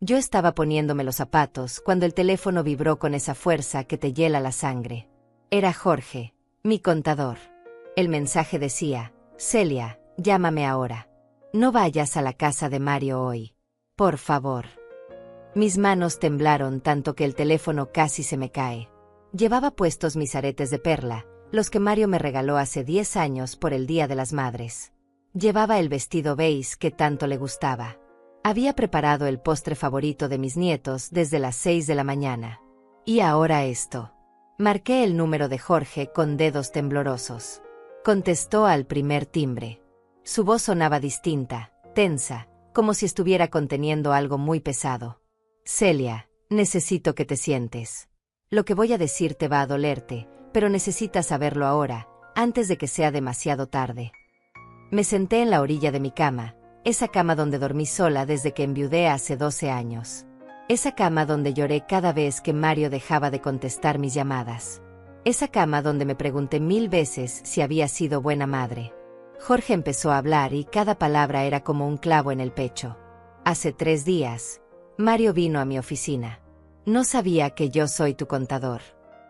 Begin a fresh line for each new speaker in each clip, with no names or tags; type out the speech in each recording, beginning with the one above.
Yo estaba poniéndome los zapatos cuando el teléfono vibró con esa fuerza que te hiela la sangre. Era Jorge, mi contador. El mensaje decía: Celia, llámame ahora. No vayas a la casa de Mario hoy. Por favor. Mis manos temblaron tanto que el teléfono casi se me cae. Llevaba puestos mis aretes de perla, los que Mario me regaló hace 10 años por el Día de las Madres. Llevaba el vestido beige que tanto le gustaba. Había preparado el postre favorito de mis nietos desde las 6 de la mañana. Y ahora esto. Marqué el número de Jorge con dedos temblorosos. Contestó al primer timbre. Su voz sonaba distinta, tensa, como si estuviera conteniendo algo muy pesado. Celia, necesito que te sientes. Lo que voy a decir te va a dolerte, pero necesitas saberlo ahora, antes de que sea demasiado tarde. Me senté en la orilla de mi cama, esa cama donde dormí sola desde que enviudé hace 12 años. Esa cama donde lloré cada vez que Mario dejaba de contestar mis llamadas. Esa cama donde me pregunté 1000 veces si había sido buena madre. Jorge empezó a hablar y cada palabra era como un clavo en el pecho. Hace 3 días, Mario vino a mi oficina. No sabía que yo soy tu contador.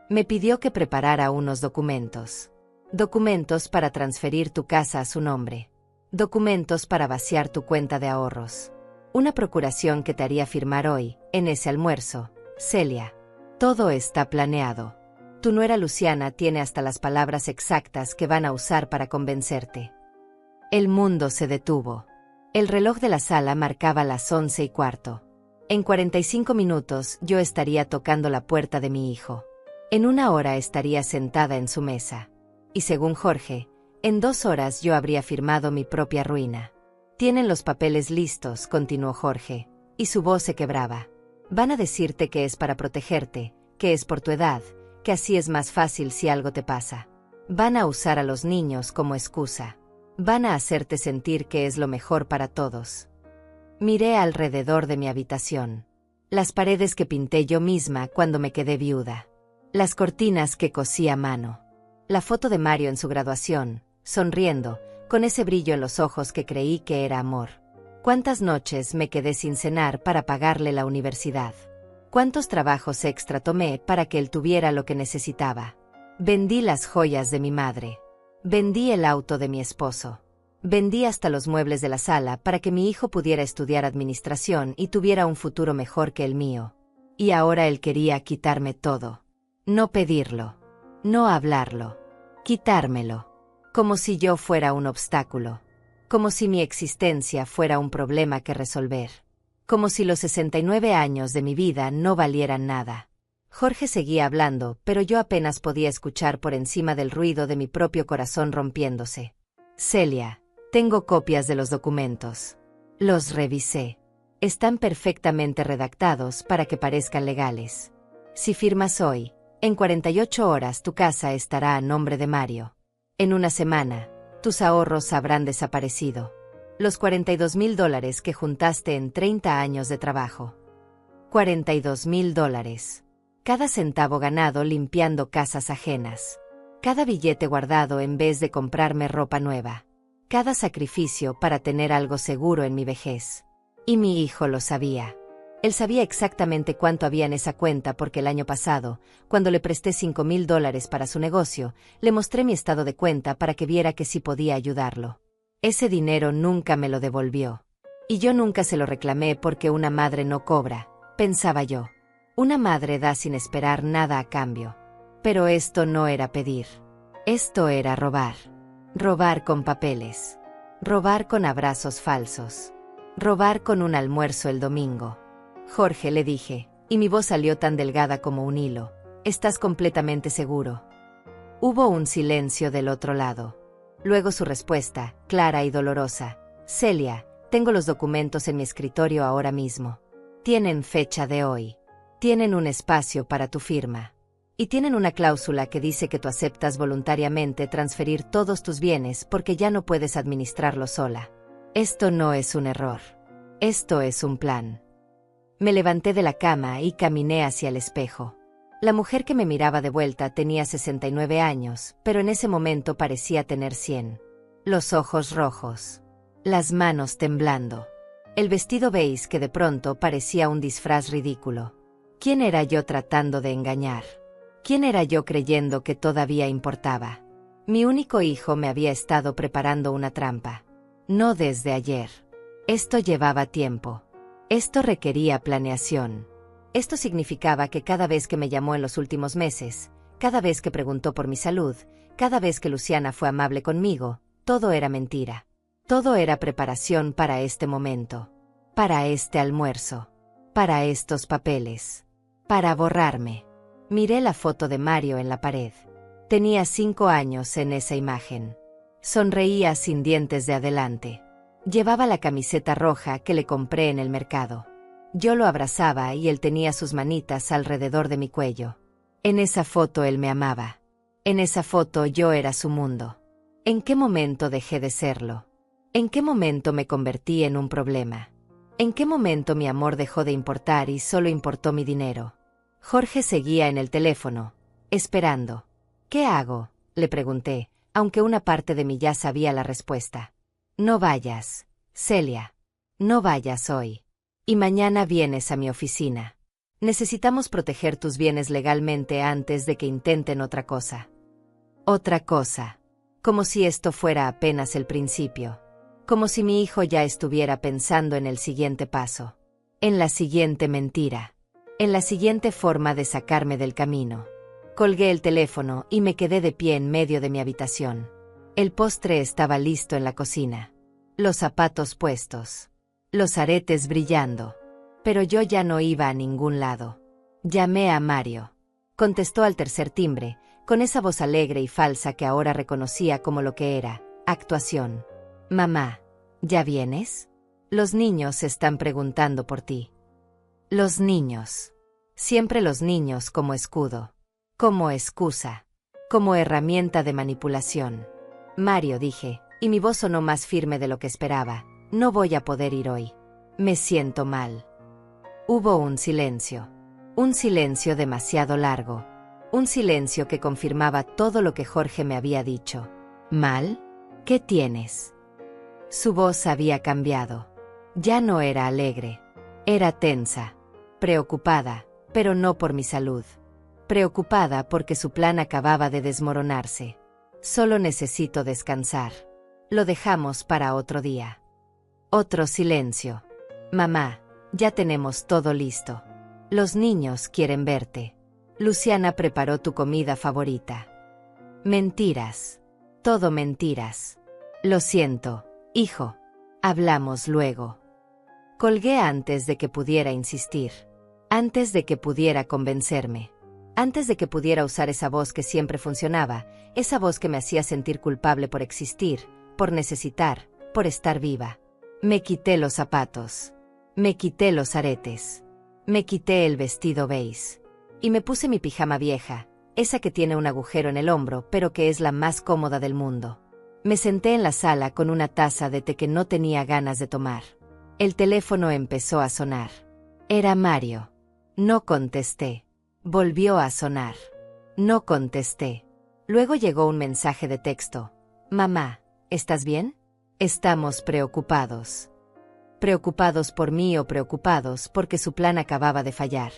Me pidió que preparara unos documentos. Documentos para transferir tu casa a su nombre. Documentos para vaciar tu cuenta de ahorros. Una procuración que te haría firmar hoy, en ese almuerzo. Celia. Todo está planeado. Tu nuera Luciana tiene hasta las palabras exactas que van a usar para convencerte. El mundo se detuvo. El reloj de la sala marcaba las 11:15. En 45 minutos yo estaría tocando la puerta de mi hijo. En 1 hora estaría sentada en su mesa. Y según Jorge, en 2 horas yo habría firmado mi propia ruina. Tienen los papeles listos, continuó Jorge, y su voz se quebraba. Van a decirte que es para protegerte, que es por tu edad, que así es más fácil si algo te pasa. Van a usar a los niños como excusa. Van a hacerte sentir que es lo mejor para todos. Miré alrededor de mi habitación. Las paredes que pinté yo misma cuando me quedé viuda. Las cortinas que cosí a mano. La foto de Mario en su graduación, sonriendo, con ese brillo en los ojos que creí que era amor. ¿Cuántas noches me quedé sin cenar para pagarle la universidad? ¿Cuántos trabajos extra tomé para que él tuviera lo que necesitaba? Vendí las joyas de mi madre. Vendí el auto de mi esposo. Vendí hasta los muebles de la sala para que mi hijo pudiera estudiar administración y tuviera un futuro mejor que el mío. Y ahora él quería quitarme todo. No pedirlo. No hablarlo. Quitármelo. Como si yo fuera un obstáculo. Como si mi existencia fuera un problema que resolver. Como si los 69 años de mi vida no valieran nada. Jorge seguía hablando, pero yo apenas podía escuchar por encima del ruido de mi propio corazón rompiéndose. Celia. Tengo copias de los documentos. Los revisé. Están perfectamente redactados para que parezcan legales. Si firmas hoy, en 48 horas tu casa estará a nombre de Mario. En 1 semana, tus ahorros habrán desaparecido. Los $42,000 que juntaste en 30 años de trabajo. $42,000. Cada centavo ganado limpiando casas ajenas. Cada billete guardado en vez de comprarme ropa nueva. Cada sacrificio para tener algo seguro en mi vejez. Y mi hijo lo sabía. Él sabía exactamente cuánto había en esa cuenta porque el año pasado, cuando le presté $5,000 para su negocio, le mostré mi estado de cuenta para que viera que sí podía ayudarlo. Ese dinero nunca me lo devolvió. Y yo nunca se lo reclamé porque una madre no cobra, pensaba yo. Una madre da sin esperar nada a cambio. Pero esto no era pedir. Esto era robar. Robar con papeles. Robar con abrazos falsos. Robar con un almuerzo el domingo. Jorge, le dije, y mi voz salió tan delgada como un hilo. ¿Estás completamente seguro? Hubo un silencio del otro lado. Luego su respuesta, clara y dolorosa. Celia, tengo los documentos en mi escritorio ahora mismo. Tienen fecha de hoy. Tienen un espacio para tu firma. Y tienen una cláusula que dice que tú aceptas voluntariamente transferir todos tus bienes porque ya no puedes administrarlo sola. Esto no es un error. Esto es un plan. Me levanté de la cama y caminé hacia el espejo. La mujer que me miraba de vuelta tenía 69 años, pero en ese momento parecía tener 100. Los ojos rojos. Las manos temblando. El vestido beige que de pronto parecía un disfraz ridículo. ¿Quién era yo tratando de engañar? ¿Quién era yo creyendo que todavía importaba? Mi único hijo me había estado preparando una trampa. No desde ayer. Esto llevaba tiempo. Esto requería planeación. Esto significaba que cada vez que me llamó en los últimos meses, cada vez que preguntó por mi salud, cada vez que Luciana fue amable conmigo, todo era mentira. Todo era preparación para este momento, para este almuerzo, para estos papeles, para borrarme. Miré la foto de Mario en la pared. Tenía 5 años en esa imagen. Sonreía sin dientes de adelante. Llevaba la camiseta roja que le compré en el mercado. Yo lo abrazaba y él tenía sus manitas alrededor de mi cuello. En esa foto él me amaba. En esa foto yo era su mundo. ¿En qué momento dejé de serlo? ¿En qué momento me convertí en un problema? ¿En qué momento mi amor dejó de importar y solo importó mi dinero? Jorge seguía en el teléfono, esperando. ¿Qué hago?, le pregunté, aunque una parte de mí ya sabía la respuesta. No vayas, Celia. No vayas hoy. Y mañana vienes a mi oficina. Necesitamos proteger tus bienes legalmente antes de que intenten otra cosa. Otra cosa. Como si esto fuera apenas el principio. Como si mi hijo ya estuviera pensando en el siguiente paso. En la siguiente mentira. En la siguiente forma de sacarme del camino. Colgué el teléfono y me quedé de pie en medio de mi habitación. El postre estaba listo en la cocina. Los zapatos puestos. Los aretes brillando. Pero yo ya no iba a ningún lado. Llamé a Mario. Contestó al tercer timbre, con esa voz alegre y falsa que ahora reconocía como lo que era, actuación. Mamá, ¿ya vienes? Los niños están preguntando por ti. Los niños. Siempre los niños como escudo. Como excusa. Como herramienta de manipulación. Mario, dije, y mi voz sonó más firme de lo que esperaba. No voy a poder ir hoy. Me siento mal. Hubo un silencio. Un silencio demasiado largo. Un silencio que confirmaba todo lo que Jorge me había dicho. ¿Mal? ¿Qué tienes? Su voz había cambiado. Ya no era alegre. Era tensa. Preocupada, pero no por mi salud. Preocupada porque su plan acababa de desmoronarse. Solo necesito descansar. Lo dejamos para otro día. Otro silencio. Mamá, ya tenemos todo listo. Los niños quieren verte. Luciana preparó tu comida favorita. Mentiras. Todo mentiras. Lo siento, hijo. Hablamos luego. Colgué antes de que pudiera insistir. Antes de que pudiera convencerme. Antes de que pudiera usar esa voz que siempre funcionaba, esa voz que me hacía sentir culpable por existir, por necesitar, por estar viva. Me quité los zapatos. Me quité los aretes. Me quité el vestido beige. Y me puse mi pijama vieja, esa que tiene un agujero en el hombro, pero que es la más cómoda del mundo. Me senté en la sala con una taza de té que no tenía ganas de tomar. El teléfono empezó a sonar. Era Mario. No contesté. Volvió a sonar. No contesté. Luego llegó un mensaje de texto. Mamá, ¿estás bien? Estamos preocupados. Preocupados por mí o preocupados porque su plan acababa de fallar.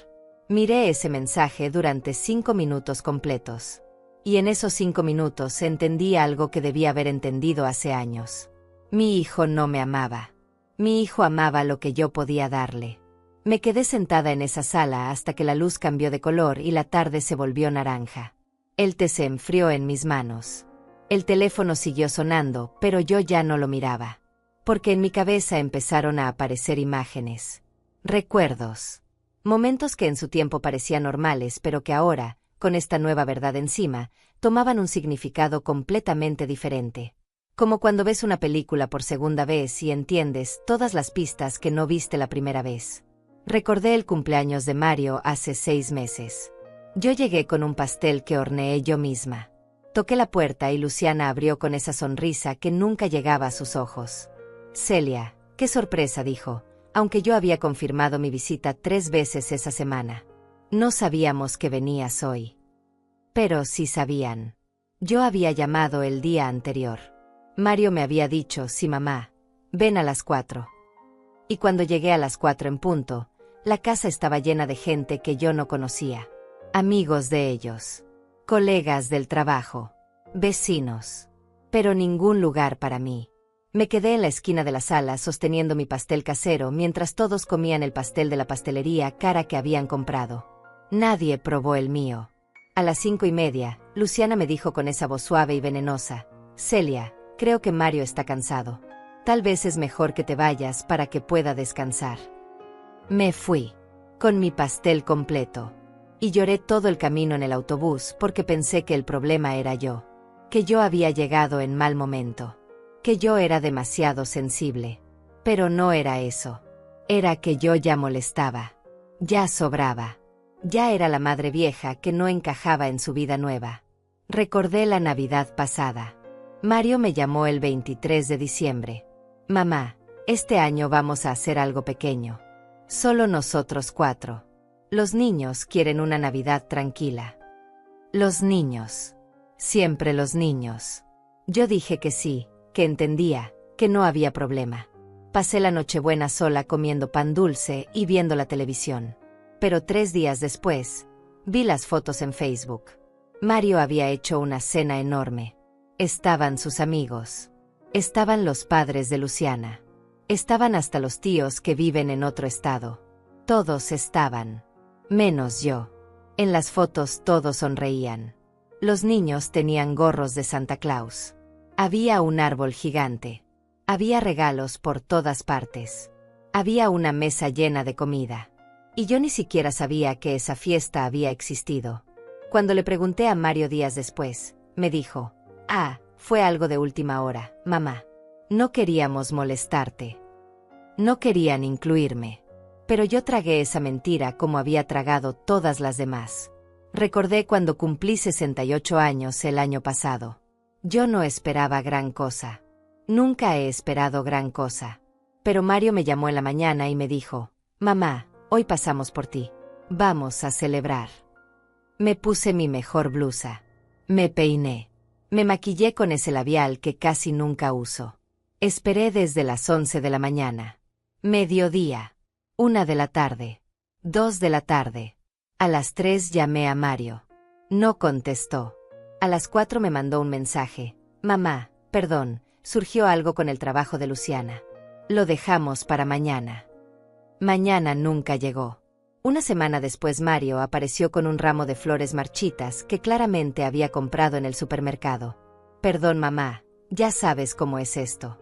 Miré ese mensaje durante 5 minutos completos. Y en esos 5 minutos entendí algo que debía haber entendido hace años. Mi hijo no me amaba. Mi hijo amaba lo que yo podía darle. Me quedé sentada en esa sala hasta que la luz cambió de color y la tarde se volvió naranja. El té se enfrió en mis manos. El teléfono siguió sonando, pero yo ya no lo miraba. Porque en mi cabeza empezaron a aparecer imágenes. Recuerdos. Momentos que en su tiempo parecían normales, pero que ahora, con esta nueva verdad encima, tomaban un significado completamente diferente. Como cuando ves una película por segunda vez y entiendes todas las pistas que no viste la primera vez. Recordé el cumpleaños de Mario hace 6 meses. Yo llegué con un pastel que horneé yo misma. Toqué la puerta y Luciana abrió con esa sonrisa que nunca llegaba a sus ojos. Celia, qué sorpresa, dijo, aunque yo había confirmado mi visita 3 veces esa semana. No sabíamos que venías hoy. Pero sí sabían. Yo había llamado el día anterior. Mario me había dicho, sí mamá, ven a las 4. Y cuando llegué a las 4 en punto, la casa estaba llena de gente que yo no conocía. Amigos de ellos. Colegas del trabajo. Vecinos. Pero ningún lugar para mí. Me quedé en la esquina de la sala sosteniendo mi pastel casero mientras todos comían el pastel de la pastelería cara que habían comprado. Nadie probó el mío. A las 5:30, Luciana me dijo con esa voz suave y venenosa: Celia, creo que Mario está cansado. Tal vez es mejor que te vayas para que pueda descansar. Me fui. Con mi pastel completo. Y lloré todo el camino en el autobús porque pensé que el problema era yo. Que yo había llegado en mal momento. Que yo era demasiado sensible. Pero no era eso. Era que yo ya molestaba. Ya sobraba. Ya era la madre vieja que no encajaba en su vida nueva. Recordé la Navidad pasada. Mario me llamó el 23 de diciembre. Mamá, este año vamos a hacer algo pequeño. Solo nosotros 4. Los niños quieren una Navidad tranquila. Los niños. Siempre los niños. Yo dije que sí, que entendía, que no había problema. Pasé la Nochebuena sola comiendo pan dulce y viendo la televisión. Pero 3 días después, vi las fotos en Facebook. Mario había hecho una cena enorme. Estaban sus amigos. Estaban los padres de Luciana. Estaban hasta los tíos que viven en otro estado. Todos estaban. Menos yo. En las fotos todos sonreían. Los niños tenían gorros de Santa Claus. Había un árbol gigante. Había regalos por todas partes. Había una mesa llena de comida. Y yo ni siquiera sabía que esa fiesta había existido. Cuando le pregunté a Mario días después, me dijo: fue algo de última hora, mamá. No queríamos molestarte. No querían incluirme. Pero yo tragué esa mentira como había tragado todas las demás. Recordé cuando cumplí 68 años el año pasado. Yo no esperaba gran cosa. Nunca he esperado gran cosa. Pero Mario me llamó en la mañana y me dijo: mamá, hoy pasamos por ti. Vamos a celebrar. Me puse mi mejor blusa. Me peiné. Me maquillé con ese labial que casi nunca uso. Esperé desde las 11 de la mañana. Mediodía. 1 de la tarde. 2 de la tarde. A las 3 llamé a Mario. No contestó. A las 4 me mandó un mensaje: mamá, perdón, surgió algo con el trabajo de Luciana. Lo dejamos para mañana. Mañana nunca llegó. Una semana después Mario apareció con un ramo de flores marchitas que claramente había comprado en el supermercado. Perdón mamá, ya sabes cómo es esto.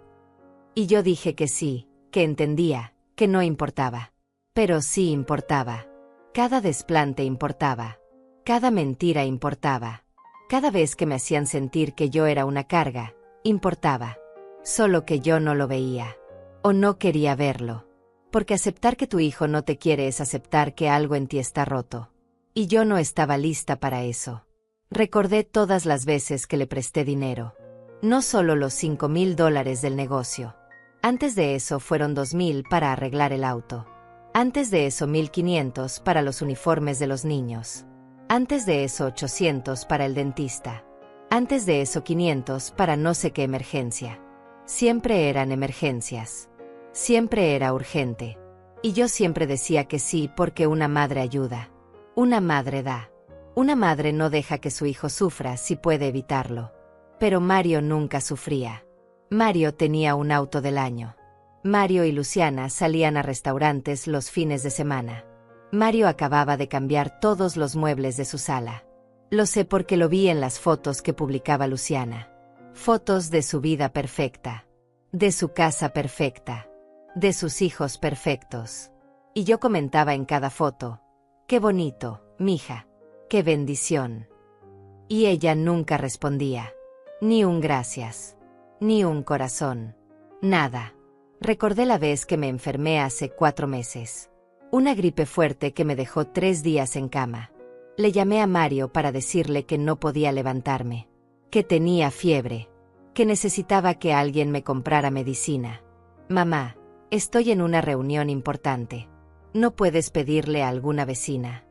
Y yo dije que sí, que entendía, que no importaba. Pero sí importaba. Cada desplante importaba. Cada mentira importaba. Cada vez que me hacían sentir que yo era una carga, importaba. Solo que yo no lo veía. O no quería verlo. Porque aceptar que tu hijo no te quiere es aceptar que algo en ti está roto. Y yo no estaba lista para eso. Recordé todas las veces que le presté dinero. No solo los $5,000 del negocio. Antes de eso fueron 2,000 para arreglar el auto. Antes de eso 1,500 para los uniformes de los niños. Antes de eso 800 para el dentista. Antes de eso 500 para no sé qué emergencia. Siempre eran emergencias. Siempre era urgente. Y yo siempre decía que sí porque una madre ayuda. Una madre da. Una madre no deja que su hijo sufra si puede evitarlo. Pero Mario nunca sufría. Mario tenía un auto del año. Mario y Luciana salían a restaurantes los fines de semana. Mario acababa de cambiar todos los muebles de su sala. Lo sé porque lo vi en las fotos que publicaba Luciana. Fotos de su vida perfecta. De su casa perfecta. De sus hijos perfectos. Y yo comentaba en cada foto: qué bonito, mija. Qué bendición. Y ella nunca respondía. Ni un gracias. Ni un corazón. Nada. Recordé la vez que me enfermé hace 4 meses. Una gripe fuerte que me dejó 3 días en cama. Le llamé a Mario para decirle que no podía levantarme. Que tenía fiebre. Que necesitaba que alguien me comprara medicina. Mamá, estoy en una reunión importante. ¿No puedes pedirle a alguna vecina?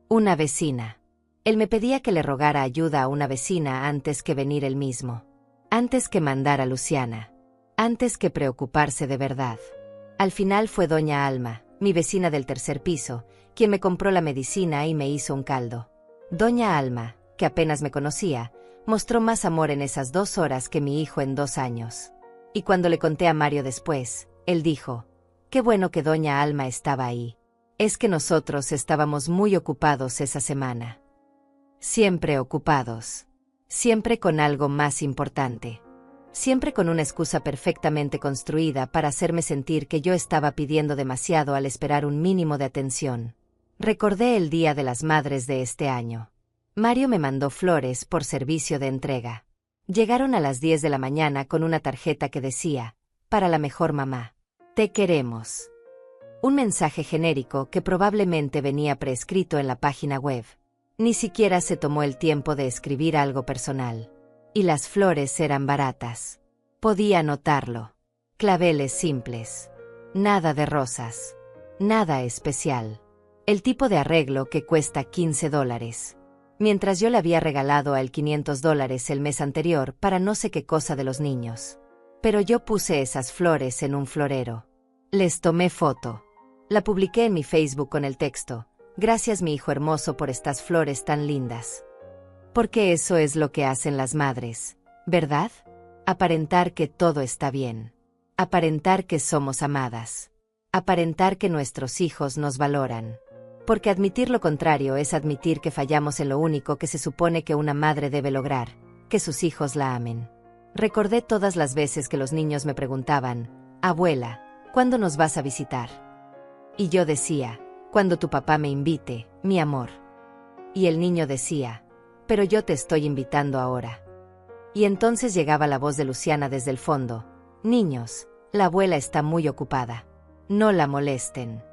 Una vecina. Él me pedía que le rogara ayuda a una vecina antes que venir él mismo. Antes que mandar a Luciana. Antes que preocuparse de verdad. Al final fue doña Alma, mi vecina del tercer piso, quien me compró la medicina y me hizo un caldo. Doña Alma, que apenas me conocía, mostró más amor en esas 2 horas que mi hijo en 2 años. Y cuando le conté a Mario después, él dijo: «Qué bueno que doña Alma estaba ahí. Es que nosotros estábamos muy ocupados esa semana». Siempre ocupados. Siempre con algo más importante. Siempre con una excusa perfectamente construida para hacerme sentir que yo estaba pidiendo demasiado al esperar un mínimo de atención. Recordé el Día de las Madres de este año. Mario me mandó flores por servicio de entrega. Llegaron a las 10 de la mañana con una tarjeta que decía: «Para la mejor mamá. Te queremos». Un mensaje genérico que probablemente venía preescrito en la página web. Ni siquiera se tomó el tiempo de escribir algo personal. Y las flores eran baratas. Podía notarlo. Claveles simples. Nada de rosas. Nada especial. El tipo de arreglo que cuesta $15. Mientras yo le había regalado a él $500 el mes anterior para no sé qué cosa de los niños. Pero yo puse esas flores en un florero. Les tomé foto. La publiqué en mi Facebook con el texto: «Gracias mi hijo hermoso por estas flores tan lindas». Porque eso es lo que hacen las madres, ¿verdad? Aparentar que todo está bien. Aparentar que somos amadas. Aparentar que nuestros hijos nos valoran. Porque admitir lo contrario es admitir que fallamos en lo único que se supone que una madre debe lograr: que sus hijos la amen. Recordé todas las veces que los niños me preguntaban: «Abuela, ¿cuándo nos vas a visitar?». Y yo decía: «Cuando tu papá me invite, mi amor». Y el niño decía: «Pero yo te estoy invitando ahora». Y entonces llegaba la voz de Luciana desde el fondo: «Niños, la abuela está muy ocupada. No la molesten».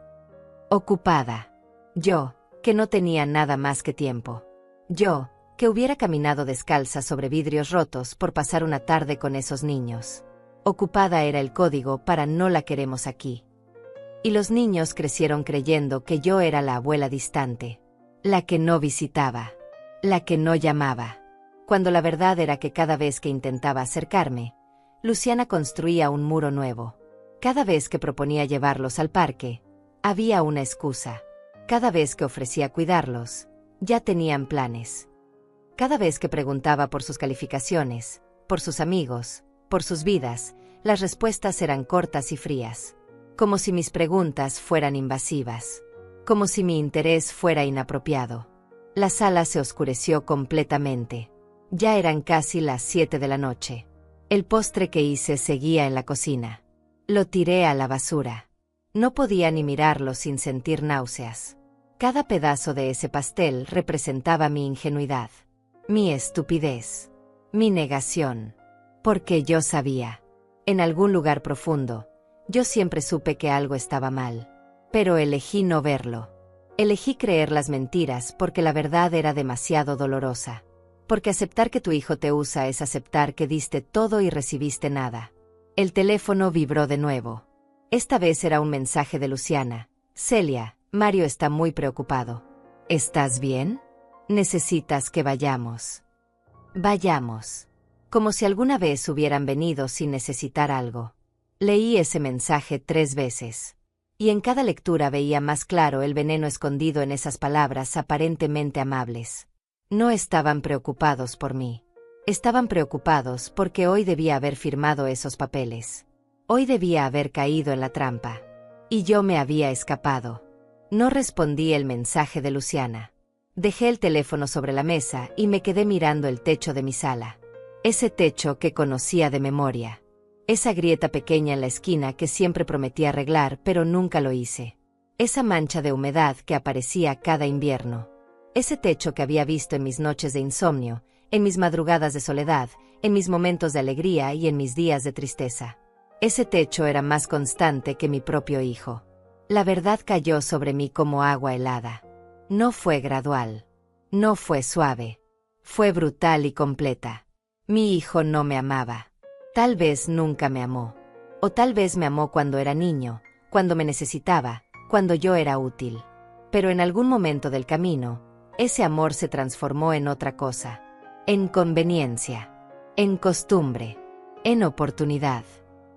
Ocupada. Yo, que no tenía nada más que tiempo. Yo, que hubiera caminado descalza sobre vidrios rotos por pasar una tarde con esos niños. Ocupada era el código para «no la queremos aquí». Y los niños crecieron creyendo que yo era la abuela distante. La que no visitaba. La que no llamaba. Cuando la verdad era que cada vez que intentaba acercarme, Luciana construía un muro nuevo. Cada vez que proponía llevarlos al parque, había una excusa. Cada vez que ofrecía cuidarlos, ya tenían planes. Cada vez que preguntaba por sus calificaciones, por sus amigos, por sus vidas, las respuestas eran cortas y frías. Como si mis preguntas fueran invasivas. Como si mi interés fuera inapropiado. La sala se oscureció completamente. Ya eran casi las 7 de la noche. El postre que hice seguía en la cocina. Lo tiré a la basura. No podía ni mirarlo sin sentir náuseas. Cada pedazo de ese pastel representaba mi ingenuidad, mi estupidez, mi negación. Porque yo sabía. En algún lugar profundo, yo siempre supe que algo estaba mal. Pero elegí no verlo. Elegí creer las mentiras porque la verdad era demasiado dolorosa. Porque aceptar que tu hijo te usa es aceptar que diste todo y recibiste nada. El teléfono vibró de nuevo. Esta vez era un mensaje de Luciana. «Celia, Mario está muy preocupado. ¿Estás bien? Necesitas que vayamos». Vayamos. Como si alguna vez hubieran venido sin necesitar algo. Leí ese mensaje 3 veces. Y en cada lectura veía más claro el veneno escondido en esas palabras aparentemente amables. No estaban preocupados por mí. Estaban preocupados porque hoy debía haber firmado esos papeles. Hoy debía haber caído en la trampa. Y yo me había escapado. No respondí el mensaje de Luciana. Dejé el teléfono sobre la mesa y me quedé mirando el techo de mi sala. Ese techo que conocía de memoria. Esa grieta pequeña en la esquina que siempre prometí arreglar pero nunca lo hice. Esa mancha de humedad que aparecía cada invierno. Ese techo que había visto en mis noches de insomnio, en mis madrugadas de soledad, en mis momentos de alegría y en mis días de tristeza. Ese techo era más constante que mi propio hijo. La verdad cayó sobre mí como agua helada. No fue gradual. No fue suave. Fue brutal y completa. Mi hijo no me amaba. Tal vez nunca me amó. O tal vez me amó cuando era niño, cuando me necesitaba, cuando yo era útil. Pero en algún momento del camino, ese amor se transformó en otra cosa. En conveniencia. En costumbre. En oportunidad.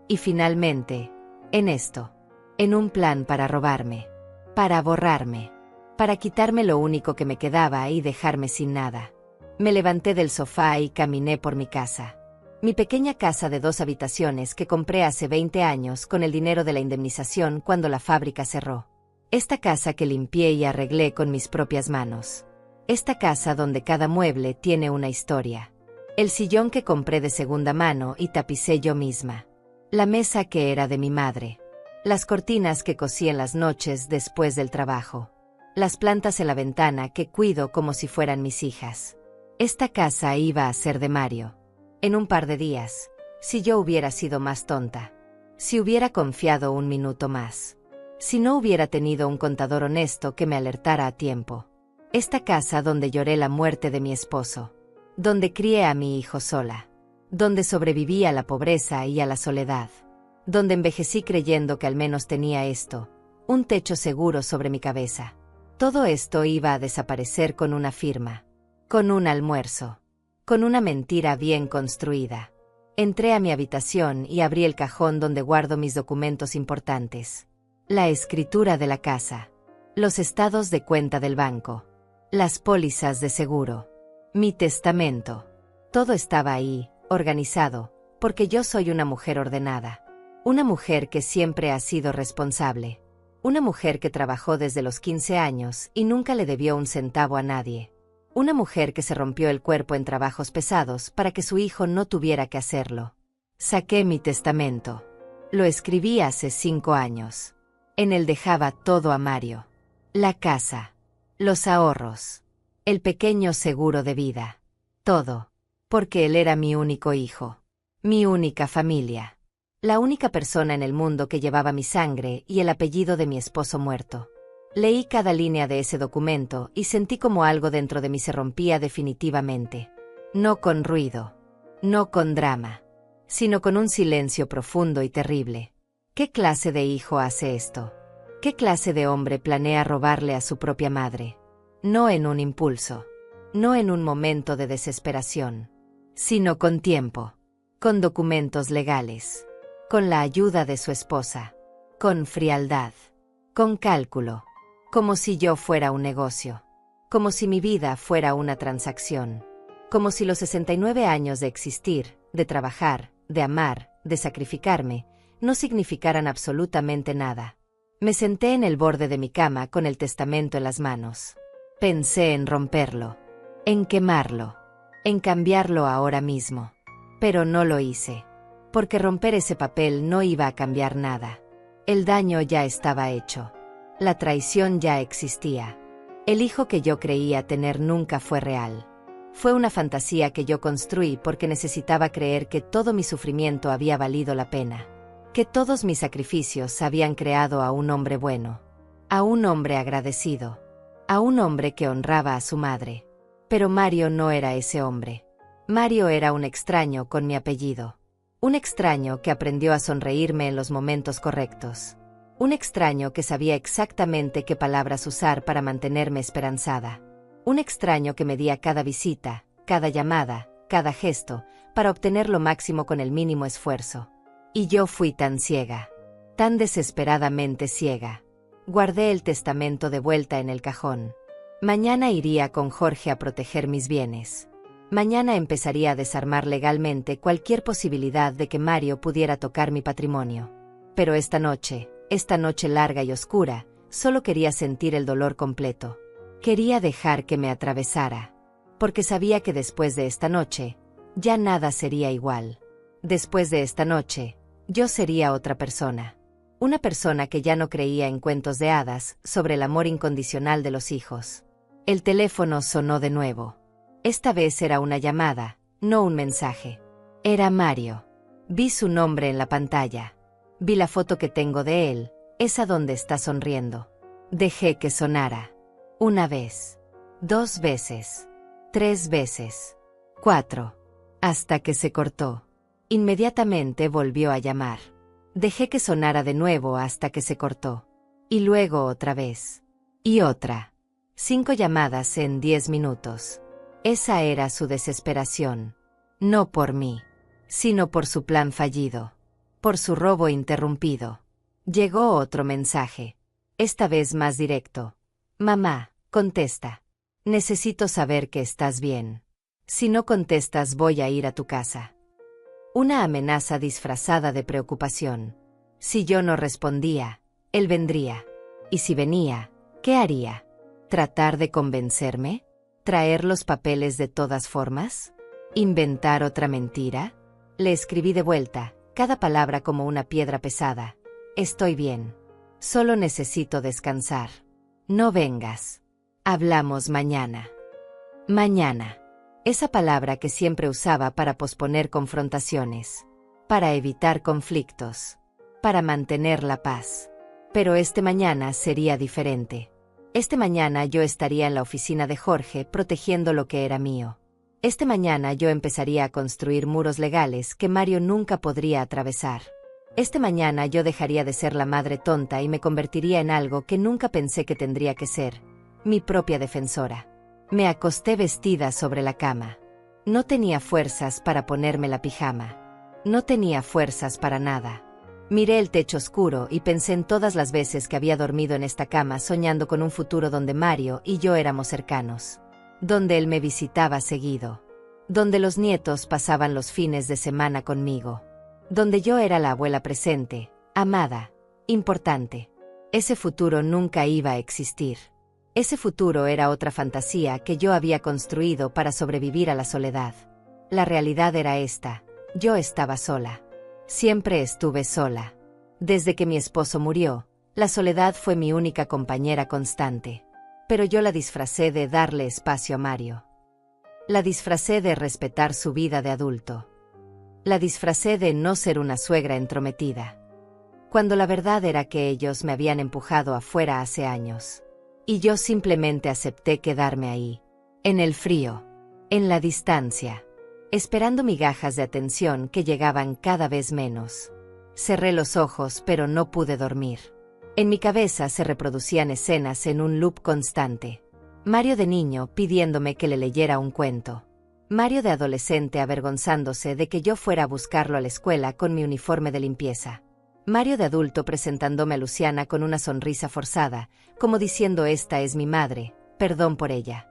Y finalmente, en esto. en un plan para robarme, para borrarme, para quitarme lo único que me quedaba y dejarme sin nada. Me levanté del sofá y caminé por mi casa. Mi pequeña casa de 2 habitaciones que compré hace 20 años con el dinero de la indemnización cuando la fábrica cerró. Esta casa que limpié y arreglé con mis propias manos. Esta casa donde cada mueble tiene una historia. El sillón que compré de segunda mano y tapicé yo misma. La mesa que era de mi madre. Las cortinas que cosí en las noches después del trabajo. Las plantas en la ventana que cuido como si fueran mis hijas. Esta casa iba a ser de Mario. En un par de días, si yo hubiera sido más tonta. Si hubiera confiado un minuto más. Si no hubiera tenido un contador honesto que me alertara a tiempo. Esta casa donde lloré la muerte de mi esposo. Donde crié a mi hijo sola. Donde sobreviví a la pobreza y a la soledad. Donde envejecí creyendo que al menos tenía esto, un techo seguro sobre mi cabeza. Todo esto iba a desaparecer con una firma. Con un almuerzo. Con una mentira bien construida. Entré a mi habitación y abrí el cajón donde guardo mis documentos importantes. La escritura de la casa. Los estados de cuenta del banco. Las pólizas de seguro. Mi testamento. Todo estaba ahí, organizado, porque yo soy una mujer ordenada. Una mujer que siempre ha sido responsable. Una mujer que trabajó desde los 15 años y nunca le debió un centavo a nadie. Una mujer que se rompió el cuerpo en trabajos pesados para que su hijo no tuviera que hacerlo. Saqué mi testamento. Lo escribí hace 5 años. En él dejaba todo a Mario. La casa. Los ahorros. El pequeño seguro de vida. Todo. Porque él era mi único hijo. Mi única familia. La única persona en el mundo que llevaba mi sangre y el apellido de mi esposo muerto. Leí cada línea de ese documento y sentí como algo dentro de mí se rompía definitivamente. No con ruido. No con drama. Sino con un silencio profundo y terrible. ¿Qué clase de hijo hace esto? ¿Qué clase de hombre planea robarle a su propia madre? No en un impulso. No en un momento de desesperación. Sino con tiempo. Con documentos legales. Con la ayuda de su esposa. Con frialdad. Con cálculo. Como si yo fuera un negocio. Como si mi vida fuera una transacción. Como si los 69 años de existir, de trabajar, de amar, de sacrificarme, no significaran absolutamente nada. Me senté en el borde de mi cama con el testamento en las manos. Pensé en romperlo. En quemarlo. En cambiarlo ahora mismo. Pero no lo hice. Porque romper ese papel no iba a cambiar nada. El daño ya estaba hecho. La traición ya existía. El hijo que yo creía tener nunca fue real. Fue una fantasía que yo construí porque necesitaba creer que todo mi sufrimiento había valido la pena. Que todos mis sacrificios habían creado a un hombre bueno. A un hombre agradecido. A un hombre que honraba a su madre. Pero Mario no era ese hombre. Mario era un extraño con mi apellido. Un extraño que aprendió a sonreírme en los momentos correctos. Un extraño que sabía exactamente qué palabras usar para mantenerme esperanzada. Un extraño que medía cada visita, cada llamada, cada gesto, para obtener lo máximo con el mínimo esfuerzo. Y yo fui tan ciega. Tan desesperadamente ciega. Guardé el testamento de vuelta en el cajón. Mañana iría con Jorge a proteger mis bienes. Mañana empezaría a desarmar legalmente cualquier posibilidad de que Mario pudiera tocar mi patrimonio. Pero esta noche larga y oscura, solo quería sentir el dolor completo. Quería dejar que me atravesara. Porque sabía que después de esta noche, ya nada sería igual. Después de esta noche, yo sería otra persona. Una persona que ya no creía en cuentos de hadas sobre el amor incondicional de los hijos. El teléfono sonó de nuevo. Esta vez era una llamada, no un mensaje. Era Mario. Vi su nombre en la pantalla. Vi la foto que tengo de él, esa donde está sonriendo. Dejé que sonara. 1 vez. 2 veces. 3 veces. 4. Hasta que se cortó. Inmediatamente volvió a llamar. Dejé que sonara de nuevo hasta que se cortó. Y luego otra vez. Y otra. 5 llamadas en 10 minutos. Esa era su desesperación. No por mí, sino por su plan fallido. Por su robo interrumpido. Llegó otro mensaje. Esta vez más directo. Mamá, contesta. Necesito saber que estás bien. Si no contestas voy a ir a tu casa. Una amenaza disfrazada de preocupación. Si yo no respondía, él vendría. Y si venía, ¿qué haría? ¿Tratar de convencerme? ¿Traer los papeles de todas formas? ¿Inventar otra mentira? Le escribí de vuelta, cada palabra como una piedra pesada. Estoy bien. Solo necesito descansar. No vengas. Hablamos mañana. Mañana. Esa palabra que siempre usaba para posponer confrontaciones, para evitar conflictos, para mantener la paz. Pero este mañana sería diferente. Este mañana yo estaría en la oficina de Jorge protegiendo lo que era mío. Este mañana yo empezaría a construir muros legales que Mario nunca podría atravesar. Este mañana yo dejaría de ser la madre tonta y me convertiría en algo que nunca pensé que tendría que ser, mi propia defensora. Me acosté vestida sobre la cama. No tenía fuerzas para ponerme la pijama. No tenía fuerzas para nada. Miré el techo oscuro y pensé en todas las veces que había dormido en esta cama soñando con un futuro donde Mario y yo éramos cercanos. Donde él me visitaba seguido. Donde los nietos pasaban los fines de semana conmigo. Donde yo era la abuela presente, amada, importante. Ese futuro nunca iba a existir. Ese futuro era otra fantasía que yo había construido para sobrevivir a la soledad. La realidad era esta: yo estaba sola. Siempre estuve sola. Desde que mi esposo murió, la soledad fue mi única compañera constante. Pero yo la disfracé de darle espacio a Mario. La disfracé de respetar su vida de adulto. La disfracé de no ser una suegra entrometida. Cuando la verdad era que ellos me habían empujado afuera hace años. Y yo simplemente acepté quedarme ahí, en el frío, en la distancia, esperando migajas de atención que llegaban cada vez menos. Cerré los ojos pero no pude dormir. En mi cabeza se reproducían escenas en un loop constante. Mario de niño pidiéndome que le leyera un cuento. Mario de adolescente avergonzándose de que yo fuera a buscarlo a la escuela con mi uniforme de limpieza. Mario de adulto presentándome a Luciana con una sonrisa forzada, como diciendo: esta es mi madre, perdón por ella.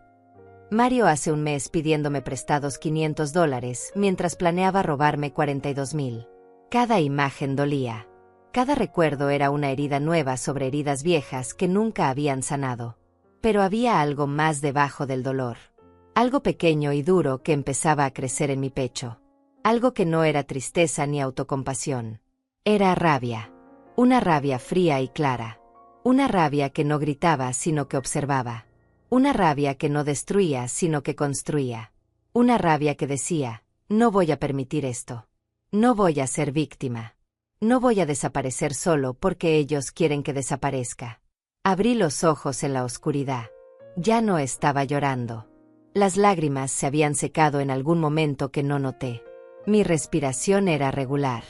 Mario hace un mes pidiéndome prestados $500 mientras planeaba robarme 42,000. Cada imagen dolía. Cada recuerdo era una herida nueva sobre heridas viejas que nunca habían sanado. Pero había algo más debajo del dolor. Algo pequeño y duro que empezaba a crecer en mi pecho. Algo que no era tristeza ni autocompasión. Era rabia. Una rabia fría y clara. Una rabia que no gritaba sino que observaba. Una rabia que no destruía sino que construía. Una rabia que decía: no voy a permitir esto. No voy a ser víctima. No voy a desaparecer solo porque ellos quieren que desaparezca. Abrí los ojos en la oscuridad. Ya no estaba llorando. Las lágrimas se habían secado en algún momento que no noté. Mi respiración era regular.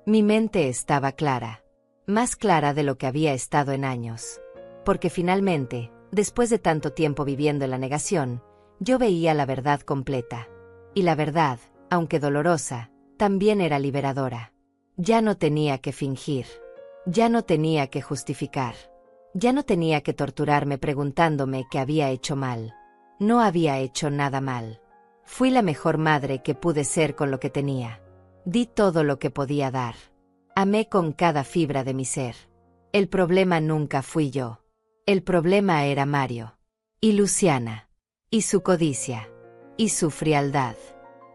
Mi mente estaba clara. Más clara de lo que había estado en años. Porque finalmente, después de tanto tiempo viviendo en la negación, yo veía la verdad completa. Y la verdad, aunque dolorosa, también era liberadora. Ya no tenía que fingir. Ya no tenía que justificar. Ya no tenía que torturarme preguntándome qué había hecho mal. No había hecho nada mal. Fui la mejor madre que pude ser con lo que tenía. Di todo lo que podía dar. Amé con cada fibra de mi ser. El problema nunca fui yo. El problema era Mario. Y Luciana. Y su codicia. Y su frialdad.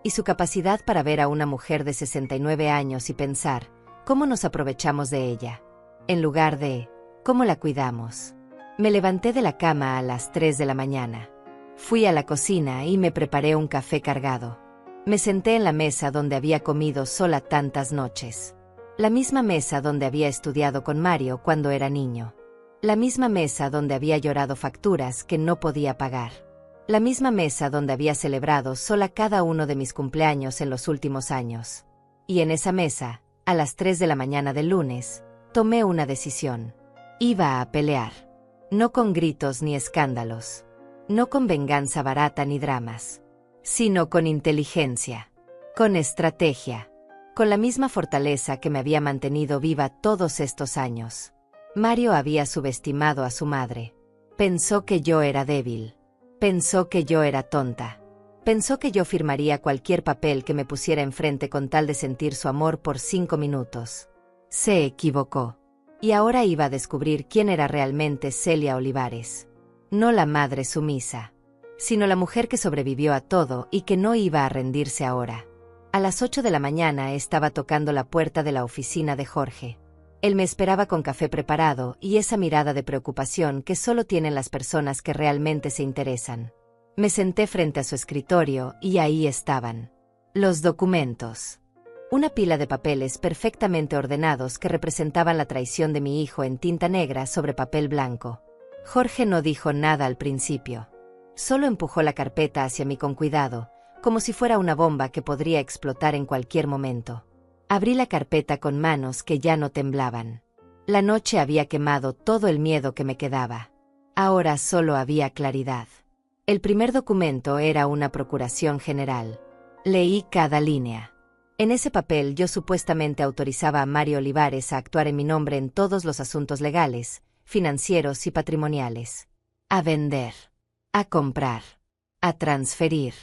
Y su capacidad para ver a una mujer de 69 años y pensar: ¿cómo nos aprovechamos de ella? En lugar de: ¿cómo la cuidamos? Me levanté de la cama a las 3 de la mañana. Fui a la cocina y me preparé un café cargado. Me senté en la mesa donde había comido sola tantas noches. La misma mesa donde había estudiado con Mario cuando era niño. La misma mesa donde había llorado facturas que no podía pagar. La misma mesa donde había celebrado sola cada uno de mis cumpleaños en los últimos años. Y en esa mesa, a las 3 de la mañana del lunes, tomé una decisión. Iba a pelear. No con gritos ni escándalos. No con venganza barata ni dramas. Sino con inteligencia. Con estrategia. con la misma fortaleza que me había mantenido viva todos estos años. Mario había subestimado a su madre. Pensó que yo era débil. Pensó que yo era tonta. Pensó que yo firmaría cualquier papel que me pusiera enfrente con tal de sentir su amor por 5 minutos. Se equivocó. Y ahora iba a descubrir quién era realmente Celia Olivares. No la madre sumisa, sino la mujer que sobrevivió a todo y que no iba a rendirse ahora. A las 8 de la mañana estaba tocando la puerta de la oficina de Jorge. Él me esperaba con café preparado y esa mirada de preocupación que solo tienen las personas que realmente se interesan. Me senté frente a su escritorio y ahí estaban los documentos. Una pila de papeles perfectamente ordenados que representaban la traición de mi hijo en tinta negra sobre papel blanco. Jorge no dijo nada al principio. Solo empujó la carpeta hacia mí con cuidado, como si fuera una bomba que podría explotar en cualquier momento. Abrí la carpeta con manos que ya no temblaban. La noche había quemado todo el miedo que me quedaba. Ahora solo había claridad. El primer documento era una procuración general. Leí cada línea. En ese papel yo supuestamente autorizaba a Mario Olivares a actuar en mi nombre en todos los asuntos legales, financieros y patrimoniales. A vender. A comprar. A transferir.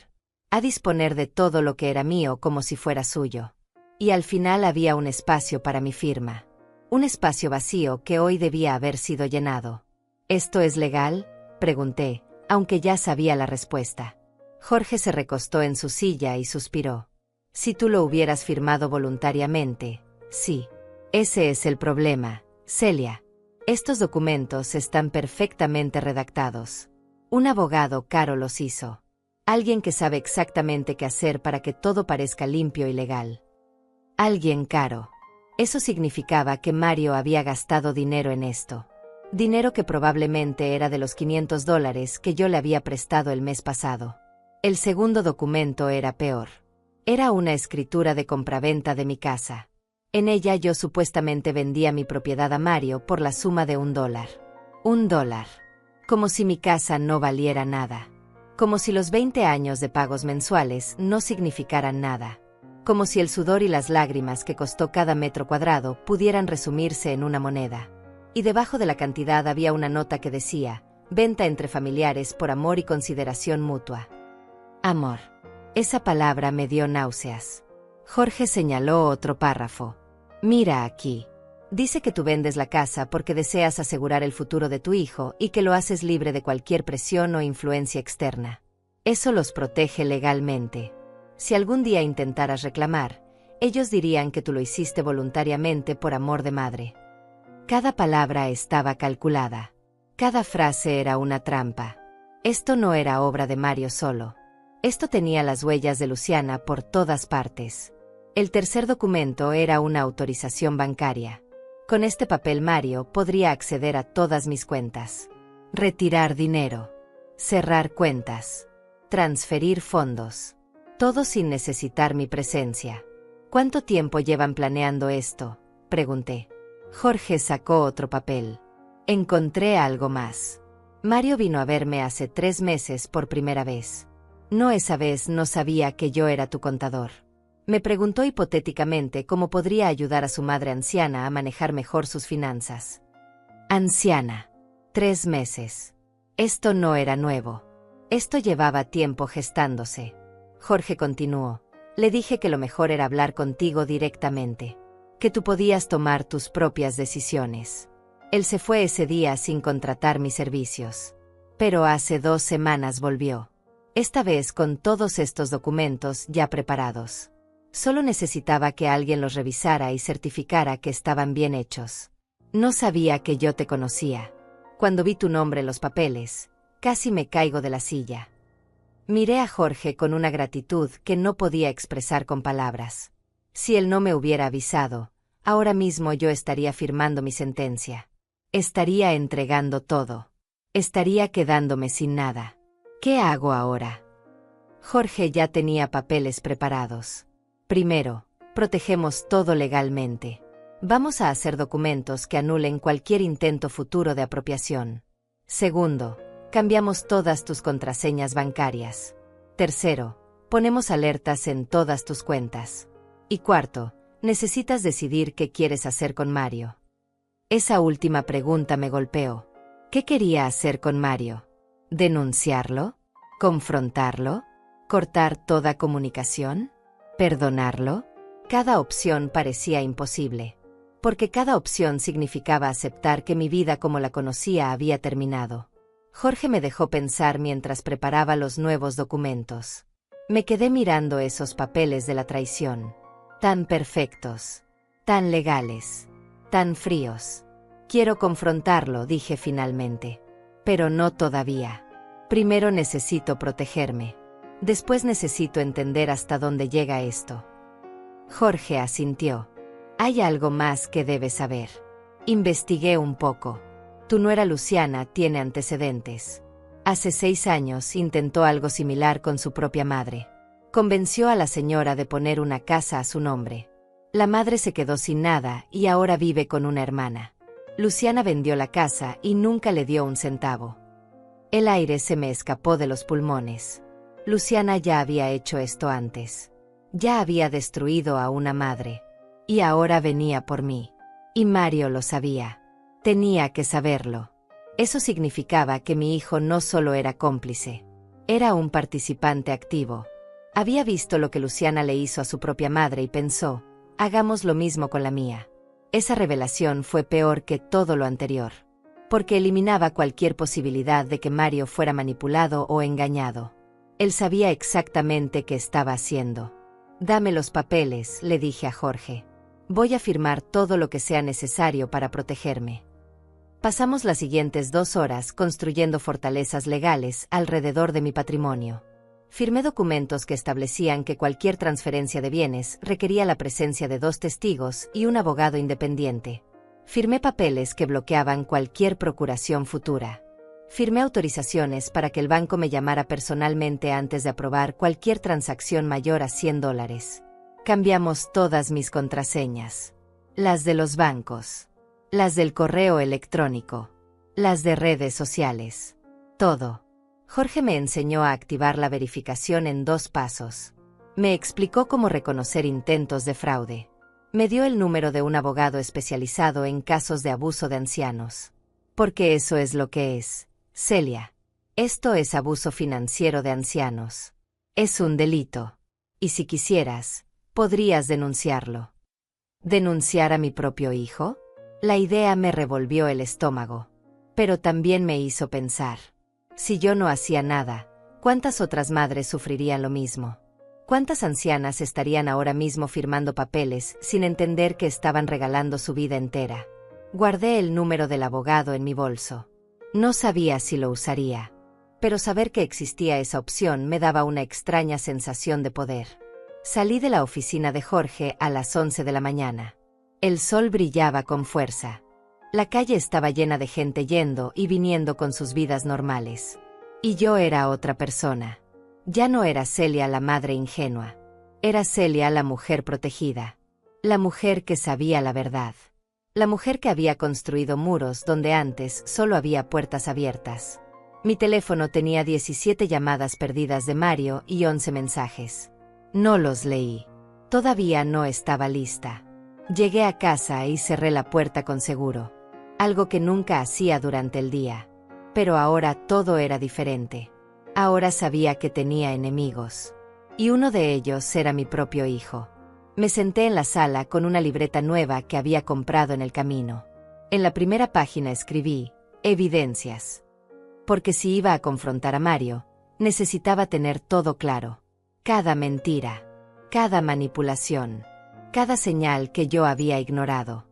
A disponer de todo lo que era mío como si fuera suyo. Y al final había un espacio para mi firma. Un espacio vacío que hoy debía haber sido llenado. ¿Esto es legal?, pregunté, aunque ya sabía la respuesta. Jorge se recostó en su silla y suspiró. Si tú lo hubieras firmado voluntariamente, sí. Ese es el problema, Celia. Estos documentos están perfectamente redactados. Un abogado caro los hizo. Alguien que sabe exactamente qué hacer para que todo parezca limpio y legal. Alguien caro. Eso significaba que Mario había gastado dinero en esto. Dinero que probablemente era de los $500 que yo le había prestado el mes pasado. El segundo documento era peor. Era una escritura de compraventa de mi casa. En ella yo supuestamente vendía mi propiedad a Mario por la suma de $1. $1. Como si mi casa no valiera nada. Como si los 20 años de pagos mensuales no significaran nada. Como si el sudor y las lágrimas que costó cada metro cuadrado pudieran resumirse en una moneda. Y debajo de la cantidad había una nota que decía, venta entre familiares por amor y consideración mutua. Amor. Esa palabra me dio náuseas. Jorge señaló otro párrafo. Mira aquí. Dice que tú vendes la casa porque deseas asegurar el futuro de tu hijo y que lo haces libre de cualquier presión o influencia externa. Eso los protege legalmente. Si algún día intentaras reclamar, ellos dirían que tú lo hiciste voluntariamente por amor de madre. Cada palabra estaba calculada. Cada frase era una trampa. Esto no era obra de Mario solo. Esto tenía las huellas de Luciana por todas partes. El tercer documento era una autorización bancaria. Con este papel Mario podría acceder a todas mis cuentas. Retirar dinero. Cerrar cuentas. Transferir fondos. Todo sin necesitar mi presencia. ¿Cuánto tiempo llevan planeando esto?, pregunté. Jorge sacó otro papel. Encontré algo más. Mario vino a verme hace 3 meses por primera vez. No, esa vez no sabía que yo era tu contador. Me preguntó hipotéticamente cómo podría ayudar a su madre anciana a manejar mejor sus finanzas. Anciana. 3 meses. Esto no era nuevo. Esto llevaba tiempo gestándose. Jorge continuó. Le dije que lo mejor era hablar contigo directamente. Que tú podías tomar tus propias decisiones. Él se fue ese día sin contratar mis servicios. Pero hace 2 semanas volvió. Esta vez con todos estos documentos ya preparados. Solo necesitaba que alguien los revisara y certificara que estaban bien hechos. No sabía que yo te conocía. Cuando vi tu nombre en los papeles, casi me caigo de la silla. Miré a Jorge con una gratitud que no podía expresar con palabras. Si él no me hubiera avisado, ahora mismo yo estaría firmando mi sentencia. Estaría entregando todo. Estaría quedándome sin nada. ¿Qué hago ahora? Jorge ya tenía papeles preparados. Primero, protegemos todo legalmente. Vamos a hacer documentos que anulen cualquier intento futuro de apropiación. Segundo, cambiamos todas tus contraseñas bancarias. Tercero, ponemos alertas en todas tus cuentas. Y cuarto, Necesitas decidir qué quieres hacer con Mario. Esa última pregunta me golpeó. ¿Qué quería hacer con Mario? ¿Denunciarlo? ¿Confrontarlo? ¿Cortar toda comunicación? ¿Perdonarlo? Cada opción parecía imposible, porque cada opción significaba aceptar que mi vida como la conocía había terminado. Jorge me dejó pensar mientras preparaba los nuevos documentos. Me quedé mirando esos papeles de la traición. Tan perfectos, tan legales, tan fríos. Quiero confrontarlo, dije finalmente. Pero no todavía. Primero necesito protegerme. Después necesito entender hasta dónde llega esto. Jorge asintió. Hay algo más que debes saber. Investigué un poco. Tu nuera Luciana tiene antecedentes. Hace 6 años intentó algo similar con su propia madre. Convenció a la señora de poner una casa a su nombre. La madre se quedó sin nada y ahora vive con una hermana. Luciana vendió la casa y nunca le dio un centavo. El aire se me escapó de los pulmones. Luciana ya había hecho esto antes. Ya había destruido a una madre. Y ahora venía por mí. Y Mario lo sabía. Tenía que saberlo. Eso significaba que mi hijo no solo era cómplice. Era un participante activo. Había visto lo que Luciana le hizo a su propia madre y pensó, hagamos lo mismo con la mía. Esa revelación fue peor que todo lo anterior, porque eliminaba cualquier posibilidad de que Mario fuera manipulado o engañado. Él sabía exactamente qué estaba haciendo. Dame los papeles, le dije a Jorge. Voy a firmar todo lo que sea necesario para protegerme. Pasamos las siguientes 2 horas construyendo fortalezas legales alrededor de mi patrimonio. Firmé documentos que establecían que cualquier transferencia de bienes requería la presencia de 2 testigos y un abogado independiente. Firmé papeles que bloqueaban cualquier procuración futura. Firmé autorizaciones para que el banco me llamara personalmente antes de aprobar cualquier transacción mayor a $100. Cambiamos todas mis contraseñas. Las de los bancos. Las del correo electrónico. Las de redes sociales. Todo. Jorge me enseñó a activar la verificación en 2 pasos. Me explicó cómo reconocer intentos de fraude. Me dio el número de un abogado especializado en casos de abuso de ancianos. Porque eso es lo que es, Celia. Esto es abuso financiero de ancianos. Es un delito. Y si quisieras, podrías denunciarlo. ¿Denunciar a mi propio hijo? La idea me revolvió el estómago. Pero también me hizo pensar. Si yo no hacía nada, ¿cuántas otras madres sufrirían lo mismo? ¿Cuántas ancianas estarían ahora mismo firmando papeles sin entender que estaban regalando su vida entera? Guardé el número del abogado en mi bolso. No sabía si lo usaría, pero saber que existía esa opción me daba una extraña sensación de poder. Salí de la oficina de Jorge a las 11 de la mañana. El sol brillaba con fuerza. La calle estaba llena de gente yendo y viniendo con sus vidas normales. Y yo era otra persona. Ya no era Celia la madre ingenua. Era Celia la mujer protegida. La mujer que sabía la verdad. La mujer que había construido muros donde antes solo había puertas abiertas. Mi teléfono tenía 17 llamadas perdidas de Mario y 11 mensajes. No los leí. Todavía no estaba lista. Llegué a casa y cerré la puerta con seguro. Algo que nunca hacía durante el día. Pero ahora todo era diferente. Ahora sabía que tenía enemigos. Y uno de ellos era mi propio hijo. Me senté en la sala con una libreta nueva que había comprado en el camino. En la primera página escribí, evidencias. Porque si iba a confrontar a Mario, necesitaba tener todo claro. Cada mentira, cada manipulación, cada señal que yo había ignorado.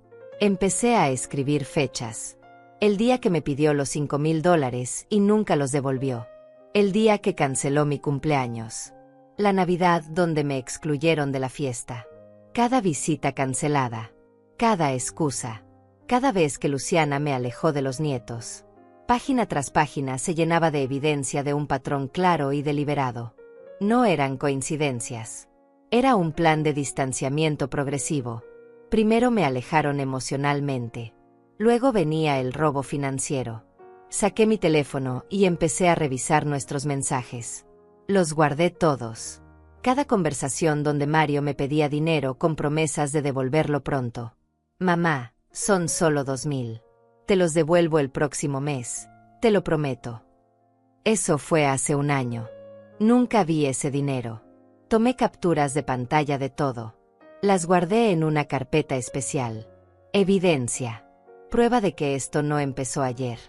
Empecé a escribir fechas. El día que me pidió los $5,000 y nunca los devolvió. El día que canceló mi cumpleaños. La Navidad donde me excluyeron de la fiesta. Cada visita cancelada. Cada excusa. Cada vez que Luciana me alejó de los nietos. Página tras página se llenaba de evidencia de un patrón claro y deliberado. No eran coincidencias. Era un plan de distanciamiento progresivo. Primero me alejaron emocionalmente. Luego venía el robo financiero. Saqué mi teléfono y empecé a revisar nuestros mensajes. Los guardé todos. Cada conversación donde Mario me pedía dinero con promesas de devolverlo pronto. Mamá, son solo 2.000. Te los devuelvo el próximo mes, te lo prometo. Eso fue hace un año. Nunca vi ese dinero. Tomé capturas de pantalla de todo. Las guardé en una carpeta especial. Evidencia. Prueba de que esto no empezó ayer.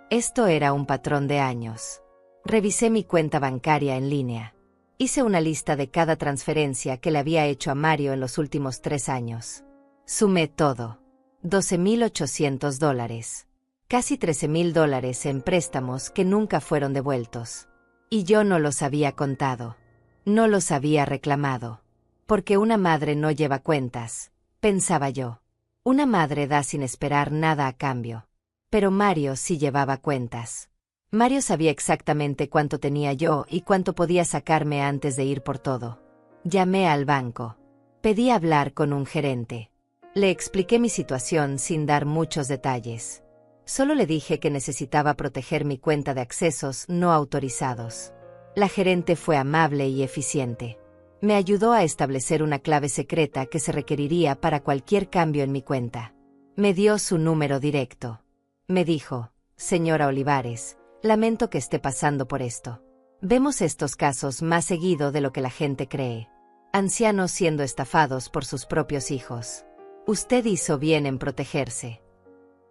Esto era un patrón de años. Revisé mi cuenta bancaria en línea. Hice una lista de cada transferencia que le había hecho a Mario en los últimos 3 años. Sumé todo. $12.800. Casi $13.000 en préstamos que nunca fueron devueltos. Y yo no los había contado. No los había reclamado. Porque una madre no lleva cuentas, pensaba yo. Una madre da sin esperar nada a cambio. Pero Mario sí llevaba cuentas. Mario sabía exactamente cuánto tenía yo y cuánto podía sacarme antes de ir por todo. Llamé al banco. Pedí hablar con un gerente. Le expliqué mi situación sin dar muchos detalles. Solo le dije que necesitaba proteger mi cuenta de accesos no autorizados. La gerente fue amable y eficiente. Me ayudó a establecer una clave secreta que se requeriría para cualquier cambio en mi cuenta. Me dio su número directo. Me dijo: señora Olivares, lamento que esté pasando por esto. Vemos estos casos más seguido de lo que la gente cree. Ancianos siendo estafados por sus propios hijos. Usted hizo bien en protegerse.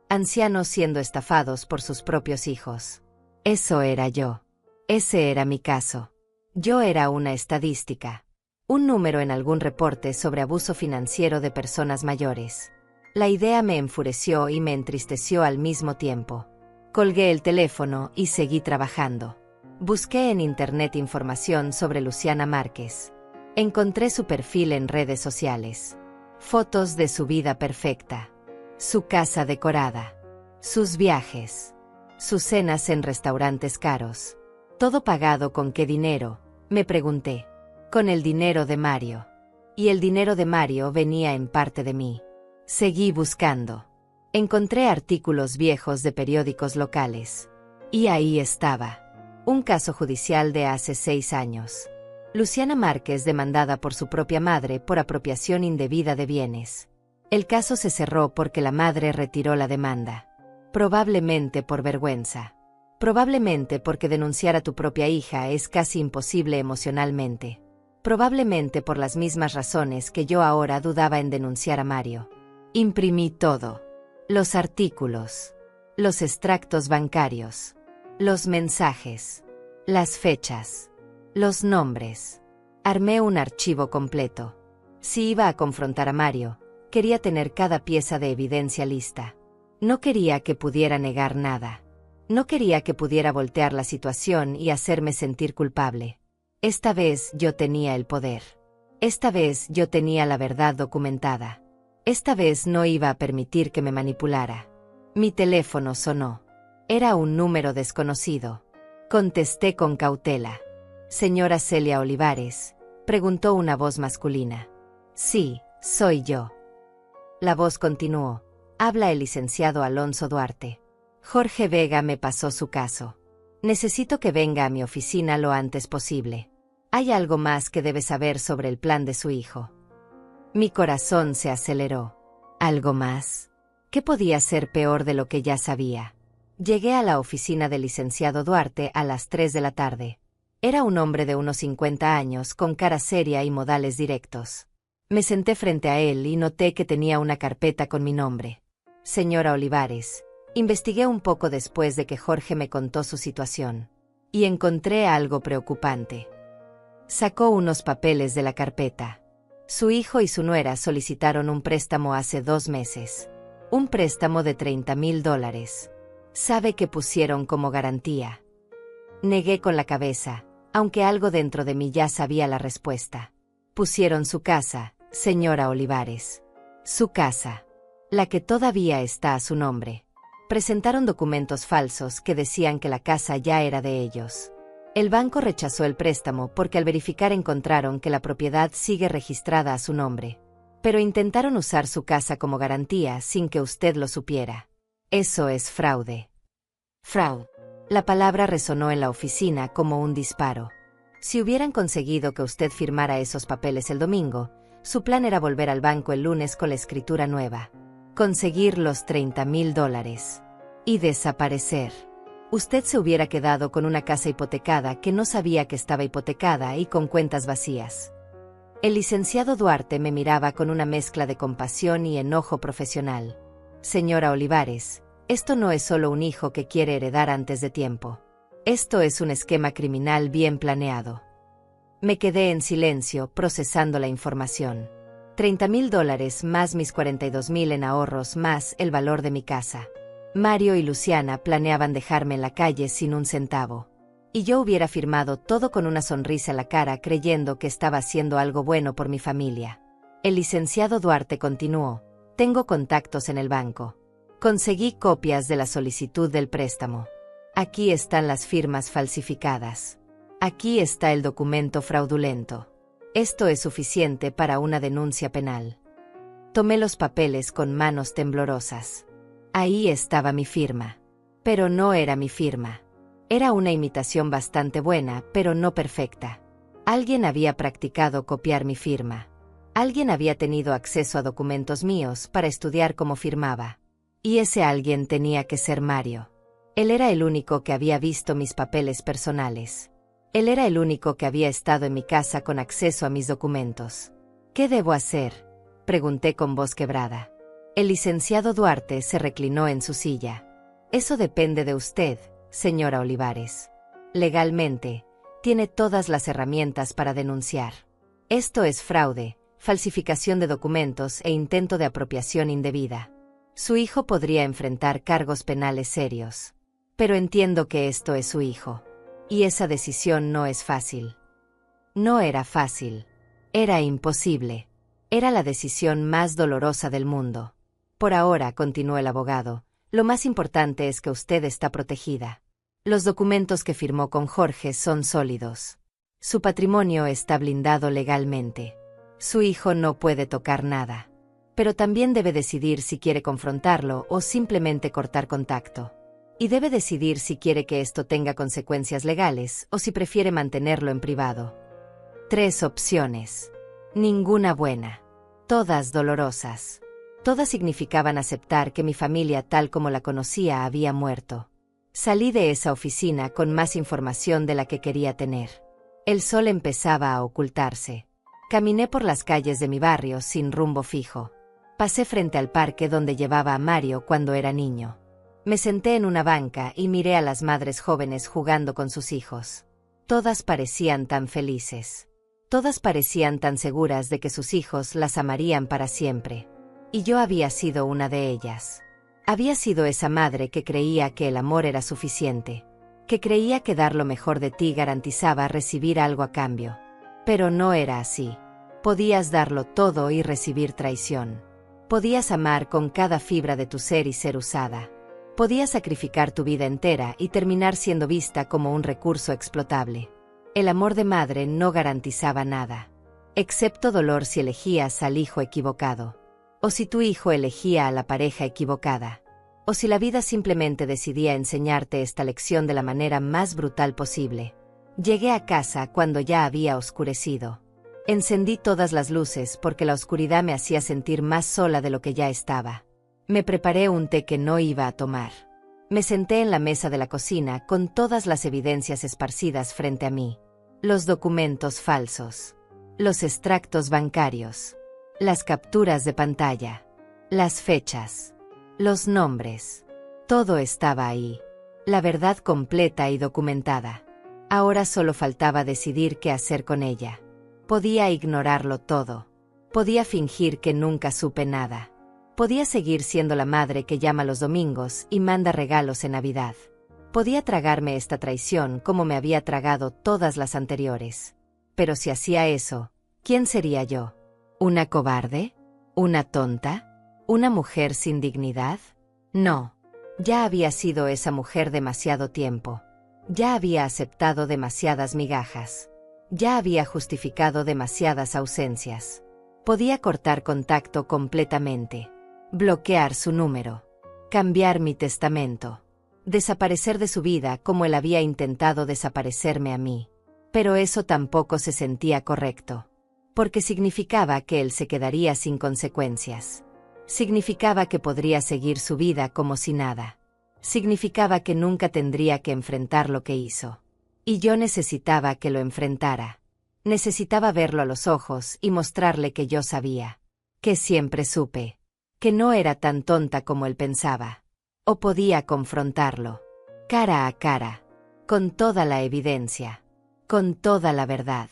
Ancianos siendo estafados por sus propios hijos. Eso era yo. Ese era mi caso. Yo era una estadística. Un número en algún reporte sobre abuso financiero de personas mayores. La idea me enfureció y me entristeció al mismo tiempo. Colgué el teléfono y seguí trabajando. Busqué en internet información sobre Luciana Márquez. Encontré su perfil en redes sociales. Fotos de su vida perfecta. Su casa decorada. Sus viajes. Sus cenas en restaurantes caros. ¿Todo pagado con qué dinero?, me pregunté. Con el dinero de Mario. Y el dinero de Mario venía en parte de mí. Seguí buscando. Encontré artículos viejos de periódicos locales. Y ahí estaba. Un caso judicial de hace 6 años. Luciana Márquez demandada por su propia madre por apropiación indebida de bienes. El caso se cerró porque la madre retiró la demanda. Probablemente por vergüenza. Probablemente porque denunciar a tu propia hija es casi imposible emocionalmente. Probablemente por las mismas razones que yo ahora dudaba en denunciar a Mario. Imprimí todo. Los artículos. Los extractos bancarios. Los mensajes. Las fechas. Los nombres. Armé un archivo completo. Si iba a confrontar a Mario, quería tener cada pieza de evidencia lista. No quería que pudiera negar nada. No quería que pudiera voltear la situación y hacerme sentir culpable. Esta vez yo tenía el poder. Esta vez yo tenía la verdad documentada. Esta vez no iba a permitir que me manipulara. Mi teléfono sonó. Era un número desconocido. Contesté con cautela. «Señora Celia Olivares», preguntó una voz masculina. «Sí, soy yo». La voz continuó. «Habla el licenciado Alonso Duarte. Jorge Vega me pasó su caso. Necesito que venga a mi oficina lo antes posible. Hay algo más que debe saber sobre el plan de su hijo». Mi corazón se aceleró. ¿Algo más? ¿Qué podía ser peor de lo que ya sabía? Llegué a la oficina del licenciado Duarte a las 3 de la tarde. Era un hombre de unos 50 años con cara seria y modales directos. Me senté frente a él y noté que tenía una carpeta con mi nombre. «Señora Olivares», investigué un poco después de que Jorge me contó su situación. Y encontré algo preocupante. Sacó unos papeles de la carpeta. Su hijo y su nuera solicitaron un préstamo hace 2 meses. Un préstamo de $30.000. ¿Sabe qué pusieron como garantía? Negué con la cabeza, aunque algo dentro de mí ya sabía la respuesta. Pusieron su casa, señora Olivares. Su casa. La que todavía está a su nombre. Presentaron documentos falsos que decían que la casa ya era de ellos. El banco rechazó el préstamo porque al verificar encontraron que la propiedad sigue registrada a su nombre. Pero intentaron usar su casa como garantía sin que usted lo supiera. Eso es fraude. Fraude. La palabra resonó en la oficina como un disparo. Si hubieran conseguido que usted firmara esos papeles el domingo, su plan era volver al banco el lunes con la escritura nueva, conseguir los $30,000 y desaparecer. Usted se hubiera quedado con una casa hipotecada que no sabía que estaba hipotecada y con cuentas vacías. El licenciado Duarte me miraba con una mezcla de compasión y enojo profesional. Señora Olivares, esto no es solo un hijo que quiere heredar antes de tiempo. Esto es un esquema criminal bien planeado. Me quedé en silencio, procesando la información. $30,000 más mis 42,000 en ahorros más el valor de mi casa. Mario y Luciana planeaban dejarme en la calle sin un centavo. Y yo hubiera firmado todo con una sonrisa en la cara creyendo que estaba haciendo algo bueno por mi familia. El licenciado Duarte continuó. Tengo contactos en el banco. Conseguí copias de la solicitud del préstamo. Aquí están las firmas falsificadas. Aquí está el documento fraudulento. Esto es suficiente para una denuncia penal. Tomé los papeles con manos temblorosas. Ahí estaba mi firma. Pero no era mi firma. Era una imitación bastante buena, pero no perfecta. Alguien había practicado copiar mi firma. Alguien había tenido acceso a documentos míos para estudiar cómo firmaba. Y ese alguien tenía que ser Mario. Él era el único que había visto mis papeles personales. Él era el único que había estado en mi casa con acceso a mis documentos. ¿Qué debo hacer?, pregunté con voz quebrada. El licenciado Duarte se reclinó en su silla. Eso depende de usted, señora Olivares. Legalmente, tiene todas las herramientas para denunciar. Esto es fraude, falsificación de documentos e intento de apropiación indebida. Su hijo podría enfrentar cargos penales serios. Pero entiendo que esto es su hijo. Y esa decisión no es fácil. No era fácil. Era imposible. Era la decisión más dolorosa del mundo. Por ahora, continuó el abogado, lo más importante es que usted está protegida. Los documentos que firmó con Jorge son sólidos. Su patrimonio está blindado legalmente. Su hijo no puede tocar nada. Pero también debe decidir si quiere confrontarlo o simplemente cortar contacto. Y debe decidir si quiere que esto tenga consecuencias legales o si prefiere mantenerlo en privado. 3 opciones. Ninguna buena. Todas dolorosas. Todas significaban aceptar que mi familia tal como la conocía había muerto. Salí de esa oficina con más información de la que quería tener. El sol empezaba a ocultarse. Caminé por las calles de mi barrio sin rumbo fijo. Pasé frente al parque donde llevaba a Mario cuando era niño. Me senté en una banca y miré a las madres jóvenes jugando con sus hijos. Todas parecían tan felices. Todas parecían tan seguras de que sus hijos las amarían para siempre. Y yo había sido una de ellas. Había sido esa madre que creía que el amor era suficiente, que creía que dar lo mejor de ti garantizaba recibir algo a cambio. Pero no era así. Podías darlo todo y recibir traición. Podías amar con cada fibra de tu ser y ser usada. Podías sacrificar tu vida entera y terminar siendo vista como un recurso explotable. El amor de madre no garantizaba nada, excepto dolor si elegías al hijo equivocado, o si tu hijo elegía a la pareja equivocada, o si la vida simplemente decidía enseñarte esta lección de la manera más brutal posible. Llegué a casa cuando ya había oscurecido. Encendí todas las luces porque la oscuridad me hacía sentir más sola de lo que ya estaba. Me preparé un té que no iba a tomar. Me senté en la mesa de la cocina con todas las evidencias esparcidas frente a mí. Los documentos falsos. Los extractos bancarios. Las capturas de pantalla. Las fechas. Los nombres. Todo estaba ahí. La verdad completa y documentada. Ahora solo faltaba decidir qué hacer con ella. Podía ignorarlo todo. Podía fingir que nunca supe nada. Podía seguir siendo la madre que llama los domingos y manda regalos en Navidad. Podía tragarme esta traición como me había tragado todas las anteriores. Pero si hacía eso, ¿quién sería yo? ¿Una cobarde? ¿Una tonta? ¿Una mujer sin dignidad? No. Ya había sido esa mujer demasiado tiempo. Ya había aceptado demasiadas migajas. Ya había justificado demasiadas ausencias. Podía cortar contacto completamente. Bloquear su número. Cambiar mi testamento. Desaparecer de su vida como él había intentado desaparecerme a mí. Pero eso tampoco se sentía correcto. Porque significaba que él se quedaría sin consecuencias. Significaba que podría seguir su vida como si nada. Significaba que nunca tendría que enfrentar lo que hizo. Y yo necesitaba que lo enfrentara. Necesitaba verlo a los ojos y mostrarle que yo sabía. Que siempre supe. Que no era tan tonta como él pensaba. O podía confrontarlo. Cara a cara. Con toda la evidencia. Con toda la verdad.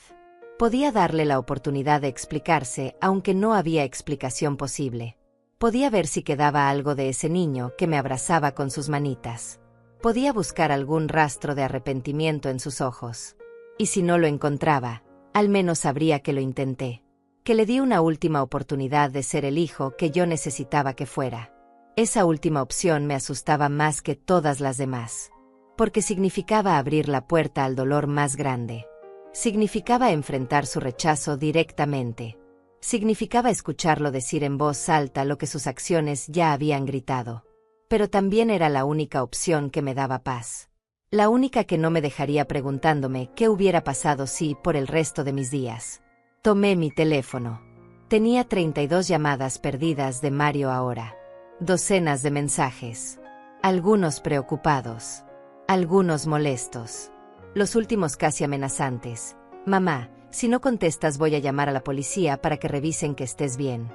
Podía darle la oportunidad de explicarse, aunque no había explicación posible. Podía ver si quedaba algo de ese niño que me abrazaba con sus manitas. Podía buscar algún rastro de arrepentimiento en sus ojos. Y si no lo encontraba, al menos sabría que lo intenté. Que le di una última oportunidad de ser el hijo que yo necesitaba que fuera. Esa última opción me asustaba más que todas las demás. Porque significaba abrir la puerta al dolor más grande. Significaba enfrentar su rechazo directamente. Significaba escucharlo decir en voz alta lo que sus acciones ya habían gritado. Pero también era la única opción que me daba paz. La única que no me dejaría preguntándome qué hubiera pasado si por el resto de mis días. Tomé mi teléfono. Tenía 32 llamadas perdidas de Mario ahora. Docenas de mensajes. Algunos preocupados. Algunos molestos. Los últimos casi amenazantes. Mamá, si no contestas voy a llamar a la policía para que revisen que estés bien.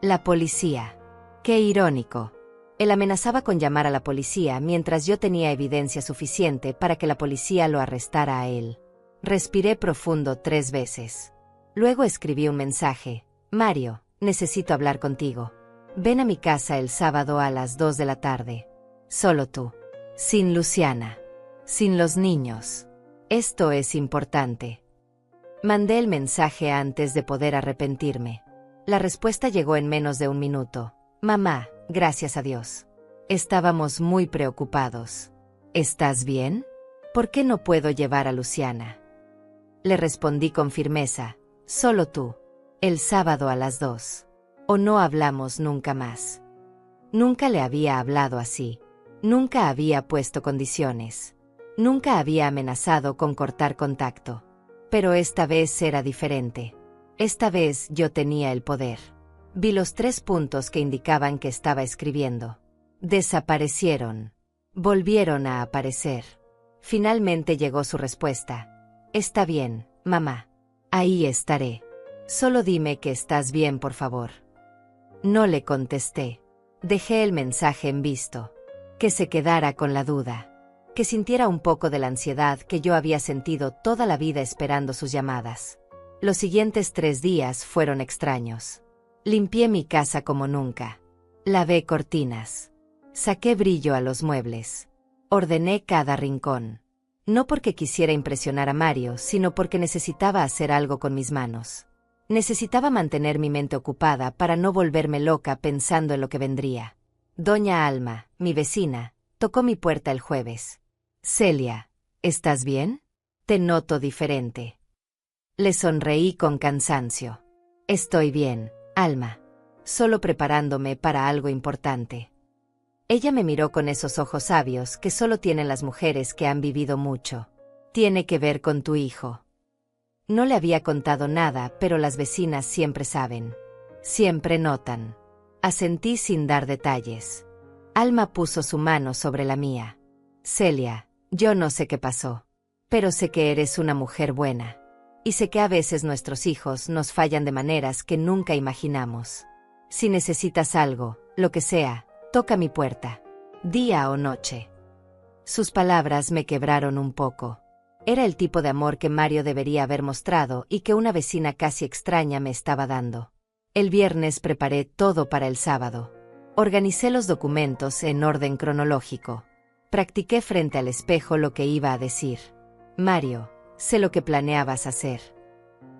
La policía. Qué irónico. Él amenazaba con llamar a la policía mientras yo tenía evidencia suficiente para que la policía lo arrestara a él. Respiré profundo 3 veces. Luego escribí un mensaje. Mario, necesito hablar contigo. Ven a mi casa el sábado a las 2 de la tarde. Solo tú. Sin Luciana. Sin los niños. Esto es importante. Mandé el mensaje antes de poder arrepentirme. La respuesta llegó en menos de 1 minuto. Mamá, gracias a Dios. Estábamos muy preocupados. ¿Estás bien? ¿Por qué no puedo llevar a Luciana? Le respondí con firmeza. Solo tú. El sábado a las 2. O no hablamos nunca más. Nunca le había hablado así. Nunca había puesto condiciones. Nunca había amenazado con cortar contacto. Pero esta vez era diferente. Esta vez yo tenía el poder. Vi los 3 puntos que indicaban que estaba escribiendo. Desaparecieron. Volvieron a aparecer. Finalmente llegó su respuesta. Está bien, mamá. Ahí estaré. Solo dime que estás bien, por favor. No le contesté. Dejé el mensaje en visto. Que se quedara con la duda. Que sintiera un poco de la ansiedad que yo había sentido toda la vida esperando sus llamadas. Los siguientes 3 días fueron extraños. Limpié mi casa como nunca. Lavé cortinas. Saqué brillo a los muebles. Ordené cada rincón. No porque quisiera impresionar a Mario, sino porque necesitaba hacer algo con mis manos. Necesitaba mantener mi mente ocupada para no volverme loca pensando en lo que vendría. Doña Alma, mi vecina, tocó mi puerta el jueves. Celia, ¿estás bien? Te noto diferente. Le sonreí con cansancio. Estoy bien, Alma. Solo preparándome para algo importante. Ella me miró con esos ojos sabios que solo tienen las mujeres que han vivido mucho. Tiene que ver con tu hijo. No le había contado nada, pero las vecinas siempre saben. Siempre notan. Asentí sin dar detalles. Alma puso su mano sobre la mía. Celia, yo no sé qué pasó. Pero sé que eres una mujer buena. Y sé que a veces nuestros hijos nos fallan de maneras que nunca imaginamos. Si necesitas algo, lo que sea, toca mi puerta. Día o noche. Sus palabras me quebraron un poco. Era el tipo de amor que Mario debería haber mostrado y que una vecina casi extraña me estaba dando. El viernes preparé todo para el sábado. Organicé los documentos en orden cronológico. Practiqué frente al espejo lo que iba a decir. Mario, sé lo que planeabas hacer.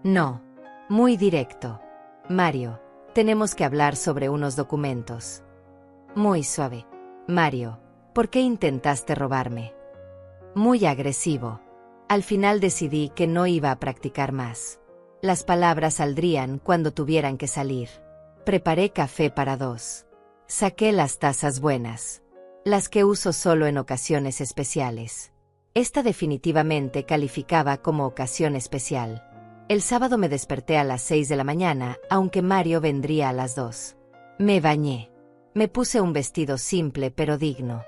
No. Muy directo. Mario, tenemos que hablar sobre unos documentos. Muy suave. Mario, ¿por qué intentaste robarme? Muy agresivo. Al final decidí que no iba a practicar más. Las palabras saldrían cuando tuvieran que salir. Preparé café para 2. Saqué las tazas buenas. Las que uso solo en ocasiones especiales. Esta definitivamente calificaba como ocasión especial. El sábado me desperté a las 6 de la mañana, aunque Mario vendría a las 2. Me bañé. Me puse un vestido simple pero digno.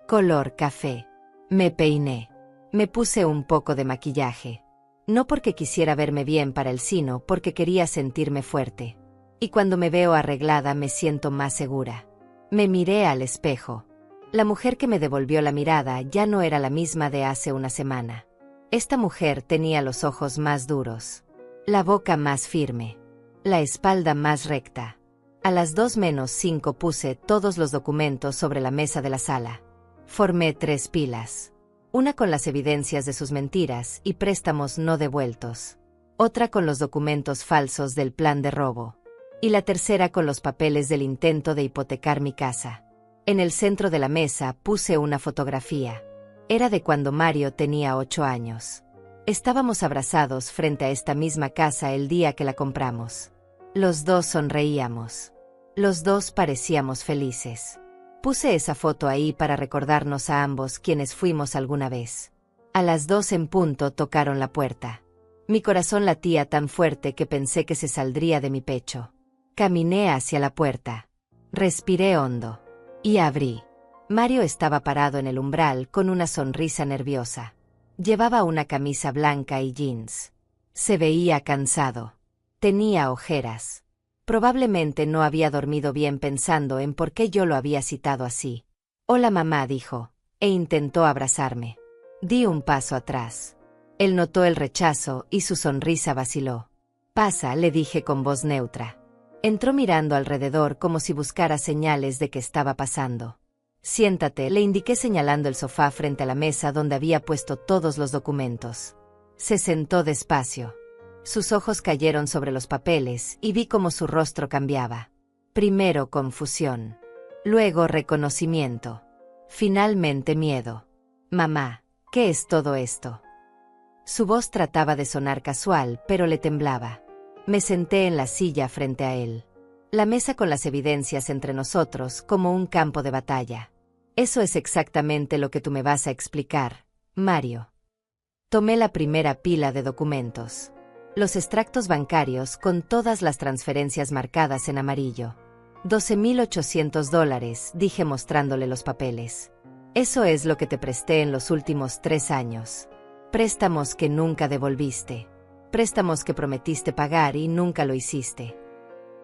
Color café. Me peiné. Me puse un poco de maquillaje. No porque quisiera verme bien para el sino, porque quería sentirme fuerte. Y cuando me veo arreglada me siento más segura. Me miré al espejo. La mujer que me devolvió la mirada ya no era la misma de hace una semana. Esta mujer tenía los ojos más duros, la boca más firme, la espalda más recta. A las 2:05 puse todos los documentos sobre la mesa de la sala. Formé 3 pilas. Una con las evidencias de sus mentiras y préstamos no devueltos. Otra con los documentos falsos del plan de robo. Y la tercera con los papeles del intento de hipotecar mi casa. En el centro de la mesa puse una fotografía. Era de cuando Mario tenía 8 años. Estábamos abrazados frente a esta misma casa el día que la compramos. Los dos sonreíamos. Los dos parecíamos felices. Puse esa foto ahí para recordarnos a ambos quienes fuimos alguna vez. A las 2 en punto tocaron la puerta. Mi corazón latía tan fuerte que pensé que se saldría de mi pecho. Caminé hacia la puerta. Respiré hondo. Y abrí. Mario estaba parado en el umbral con una sonrisa nerviosa. Llevaba una camisa blanca y jeans. Se veía cansado. Tenía ojeras. Probablemente no había dormido bien pensando en por qué yo lo había citado así. «Hola mamá», dijo, e intentó abrazarme. Di un paso atrás. Él notó el rechazo y su sonrisa vaciló. «Pasa», le dije con voz neutra. Entró mirando alrededor como si buscara señales de que estaba pasando. «Siéntate», le indiqué señalando el sofá frente a la mesa donde había puesto todos los documentos. Se sentó despacio. Sus ojos cayeron sobre los papeles y vi cómo su rostro cambiaba. Primero confusión. Luego reconocimiento. Finalmente miedo. «Mamá, ¿qué es todo esto?». Su voz trataba de sonar casual, pero le temblaba. Me senté en la silla frente a él. La mesa con las evidencias entre nosotros como un campo de batalla. «Eso es exactamente lo que tú me vas a explicar, Mario». Tomé la primera pila de documentos. Los extractos bancarios con todas las transferencias marcadas en amarillo. $12,800, dije mostrándole los papeles. «Eso es lo que te presté en los últimos 3 años. Préstamos que nunca devolviste. Préstamos que prometiste pagar y nunca lo hiciste».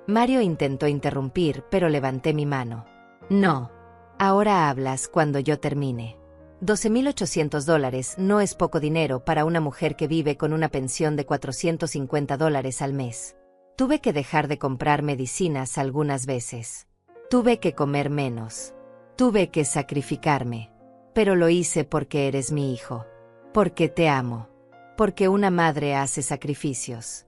Mario intentó interrumpir, pero levanté mi mano. «No. Ahora hablas cuando yo termine. $12,800 no es poco dinero para una mujer que vive con una pensión de $450 al mes. Tuve que dejar de comprar medicinas algunas veces. Tuve que comer menos. Tuve que sacrificarme. Pero lo hice porque eres mi hijo. Porque te amo. Porque una madre hace sacrificios».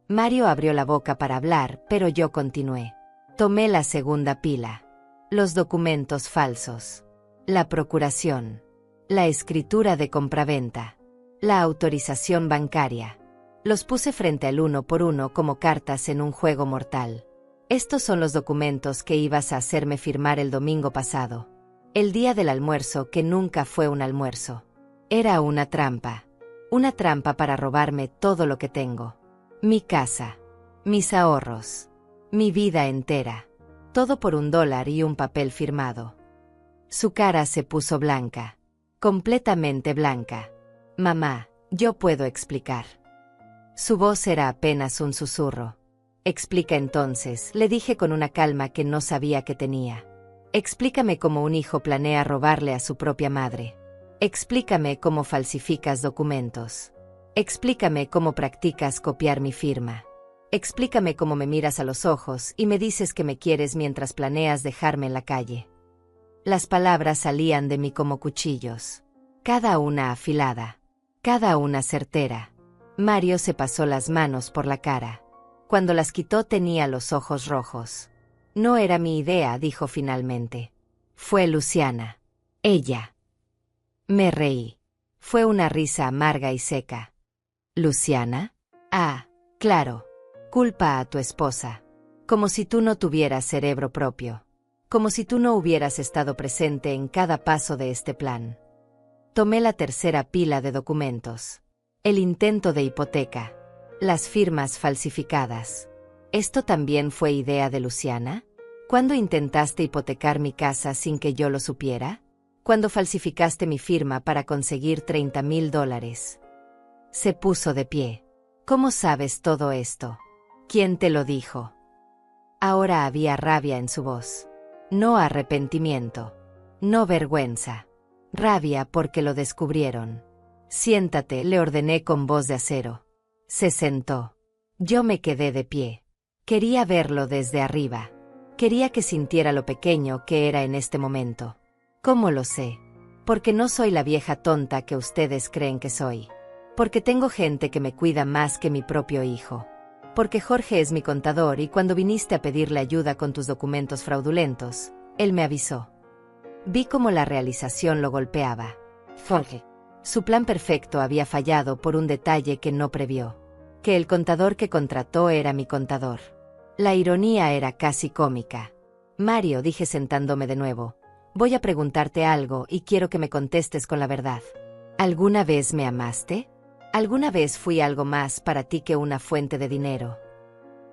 Mario abrió la boca para hablar, pero yo continué. Tomé la segunda pila. Los documentos falsos. La procuración. La escritura de compraventa. La autorización bancaria. Los puse frente al uno por uno como cartas en un juego mortal. «Estos son los documentos que ibas a hacerme firmar el domingo pasado. El día del almuerzo que nunca fue un almuerzo. Era una trampa. Una trampa para robarme todo lo que tengo. Mi casa. Mis ahorros. Mi vida entera. Todo por $1 y un papel firmado». Su cara se puso blanca. Completamente blanca. «Mamá, yo puedo explicar». Su voz era apenas un susurro. «Explica entonces», le dije con una calma que no sabía que tenía. «Explícame cómo un hijo planea robarle a su propia madre. Explícame cómo falsificas documentos. Explícame cómo practicas copiar mi firma. Explícame cómo me miras a los ojos y me dices que me quieres mientras planeas dejarme en la calle». Las palabras salían de mí como cuchillos. Cada una afilada. Cada una certera. Mario se pasó las manos por la cara. Cuando las quitó tenía los ojos rojos. «No era mi idea», dijo finalmente. «Fue Luciana. Ella». Me reí. Fue una risa amarga y seca. «¿Luciana? Ah, claro. Culpa a tu esposa. Como si tú no tuvieras cerebro propio. Como si tú no hubieras estado presente en cada paso de este plan». Tomé la tercera pila de documentos. El intento de hipoteca. Las firmas falsificadas. ¿Esto también fue idea de Luciana? ¿Cuándo intentaste hipotecar mi casa sin que yo lo supiera? ¿Cuándo falsificaste mi firma para conseguir $30,000? Se puso de pie. ¿Cómo sabes todo esto? ¿Quién te lo dijo? Ahora había rabia en su voz. No arrepentimiento. No vergüenza. Rabia porque lo descubrieron. Siéntate, le ordené con voz de acero. Se sentó. Yo me quedé de pie. Quería verlo desde arriba. Quería que sintiera lo pequeño que era en este momento. ¿Cómo lo sé? Porque no soy la vieja tonta que ustedes creen que soy. Porque tengo gente que me cuida más que mi propio hijo. Porque Jorge es mi contador y cuando viniste a pedirle ayuda con tus documentos fraudulentos, él me avisó. Vi cómo la realización lo golpeaba. Jorge. Su plan perfecto había fallado por un detalle que no previó. Que el contador que contrató era mi contador. La ironía era casi cómica. Mario, dije sentándome de nuevo, voy a preguntarte algo y quiero que me contestes con la verdad. ¿Alguna vez me amaste? ¿Alguna vez fui algo más para ti que una fuente de dinero?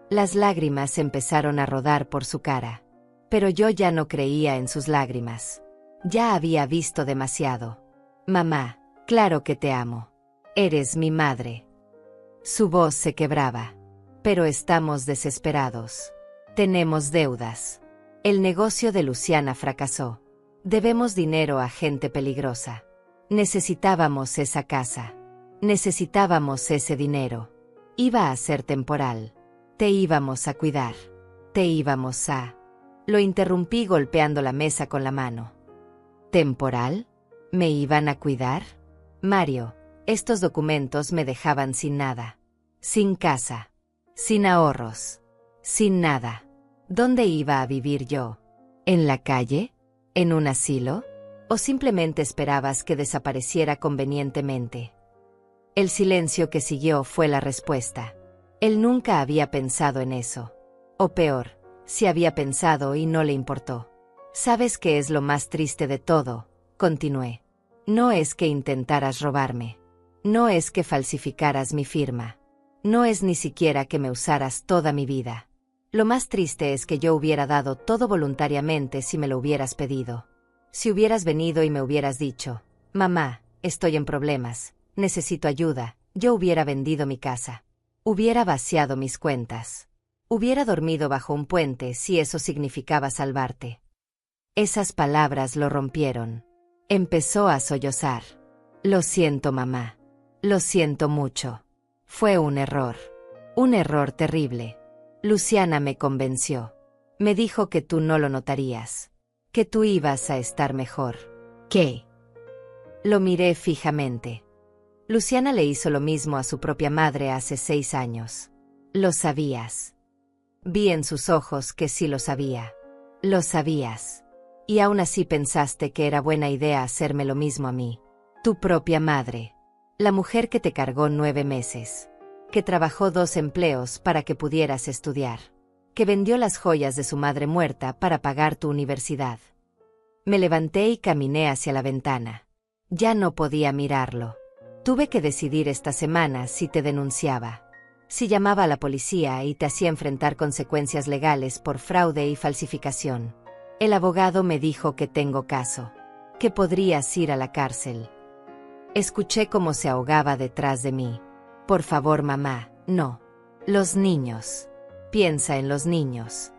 Las lágrimas empezaron a rodar por su cara. Pero yo ya no creía en sus lágrimas. Ya había visto demasiado. Mamá, claro que te amo. Eres mi madre. Su voz se quebraba. Pero estamos desesperados. Tenemos deudas. El negocio de Luciana fracasó. Debemos dinero a gente peligrosa. Necesitábamos esa casa. Necesitábamos ese dinero. Iba a ser temporal. Te íbamos a cuidar. Te íbamos a... Lo interrumpí golpeando la mesa con la mano. ¿Temporal? ¿Me iban a cuidar? Mario, estos documentos me dejaban sin nada. Sin casa. Sin ahorros. Sin nada. ¿Dónde iba a vivir yo? ¿En la calle? ¿En un asilo? ¿O simplemente esperabas que desapareciera convenientemente? El silencio que siguió fue la respuesta. Él nunca había pensado en eso. O peor, si había pensado y no le importó. ¿Sabes qué es lo más triste de todo? Continué. No es que intentaras robarme. No es que falsificaras mi firma. No es ni siquiera que me usaras toda mi vida. Lo más triste es que yo hubiera dado todo voluntariamente si me lo hubieras pedido. Si hubieras venido y me hubieras dicho, mamá, estoy en problemas, necesito ayuda, yo hubiera vendido mi casa. Hubiera vaciado mis cuentas. Hubiera dormido bajo un puente si eso significaba salvarte. Esas palabras lo rompieron. Empezó a sollozar. Lo siento, mamá. Lo siento mucho. Fue un error. Un error terrible. Luciana me convenció. Me dijo que tú no lo notarías. Que tú ibas a estar mejor. ¿Qué? Lo miré fijamente. Luciana le hizo lo mismo a su propia madre hace 6 años. Lo sabías. Vi en sus ojos que sí lo sabía. Lo sabías. Y aún así pensaste que era buena idea hacerme lo mismo a mí. Tu propia madre. La mujer que te cargó 9 meses. Que trabajó 2 empleos para que pudieras estudiar. Que vendió las joyas de su madre muerta para pagar tu universidad. Me levanté y caminé hacia la ventana. Ya no podía mirarlo. Tuve que decidir esta semana si te denunciaba. Si llamaba a la policía y te hacía enfrentar consecuencias legales por fraude y falsificación. El abogado me dijo que tengo caso. Que podrías ir a la cárcel. Escuché cómo se ahogaba detrás de mí. Por favor, mamá, no. Los niños. Piensa en los niños.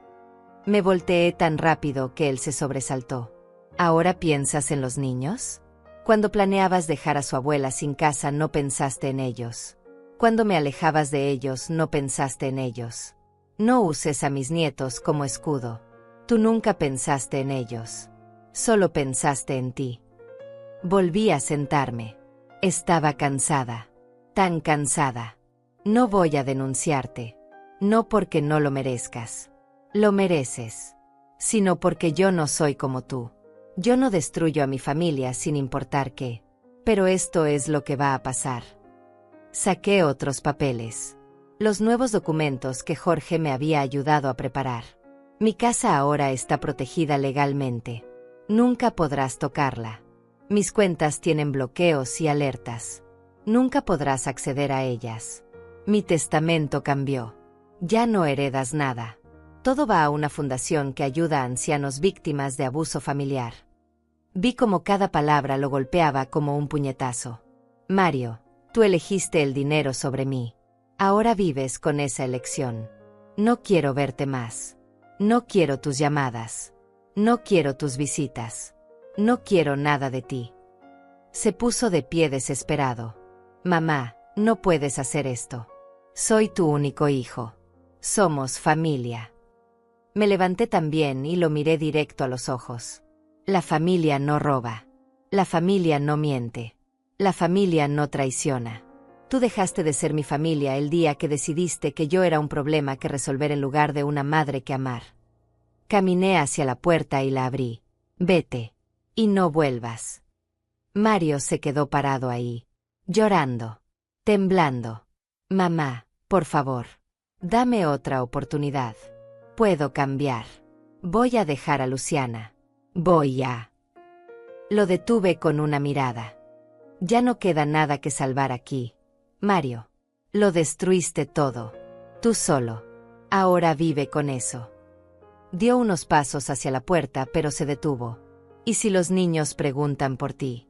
Me volteé tan rápido que él se sobresaltó. ¿Ahora piensas en los niños? Cuando planeabas dejar a su abuela sin casa no pensaste en ellos. Cuando me alejabas de ellos no pensaste en ellos. No uses a mis nietos como escudo. Tú nunca pensaste en ellos. Solo pensaste en ti. Volví a sentarme. Estaba cansada. Tan cansada. No voy a denunciarte. No porque no lo merezcas. Lo mereces. Sino porque yo no soy como tú. Yo no destruyo a mi familia sin importar qué. Pero esto es lo que va a pasar. Saqué otros papeles. Los nuevos documentos que Jorge me había ayudado a preparar. Mi casa ahora está protegida legalmente. Nunca podrás tocarla. Mis cuentas tienen bloqueos y alertas. Nunca podrás acceder a ellas. Mi testamento cambió. Ya no heredas nada. Todo va a una fundación que ayuda a ancianos víctimas de abuso familiar. Vi como cada palabra lo golpeaba como un puñetazo. Mario, tú elegiste el dinero sobre mí. Ahora vives con esa elección. No quiero verte más. No quiero tus llamadas. No quiero tus visitas. No quiero nada de ti. Se puso de pie desesperado. Mamá, no puedes hacer esto. Soy tu único hijo. Somos familia. Me levanté también y lo miré directo a los ojos. La familia no roba. La familia no miente. La familia no traiciona. Tú dejaste de ser mi familia el día que decidiste que yo era un problema que resolver en lugar de una madre que amar. Caminé hacia la puerta y la abrí. Vete. Y no vuelvas. Mario se quedó parado ahí, llorando, temblando. Mamá, por favor, dame otra oportunidad. Puedo cambiar. Voy a dejar a Luciana. Voy a... Lo detuve con una mirada. Ya no queda nada que salvar aquí. Mario, lo destruiste todo. Tú solo. Ahora vive con eso. Dio unos pasos hacia la puerta, pero se detuvo. ¿Y si los niños preguntan por ti?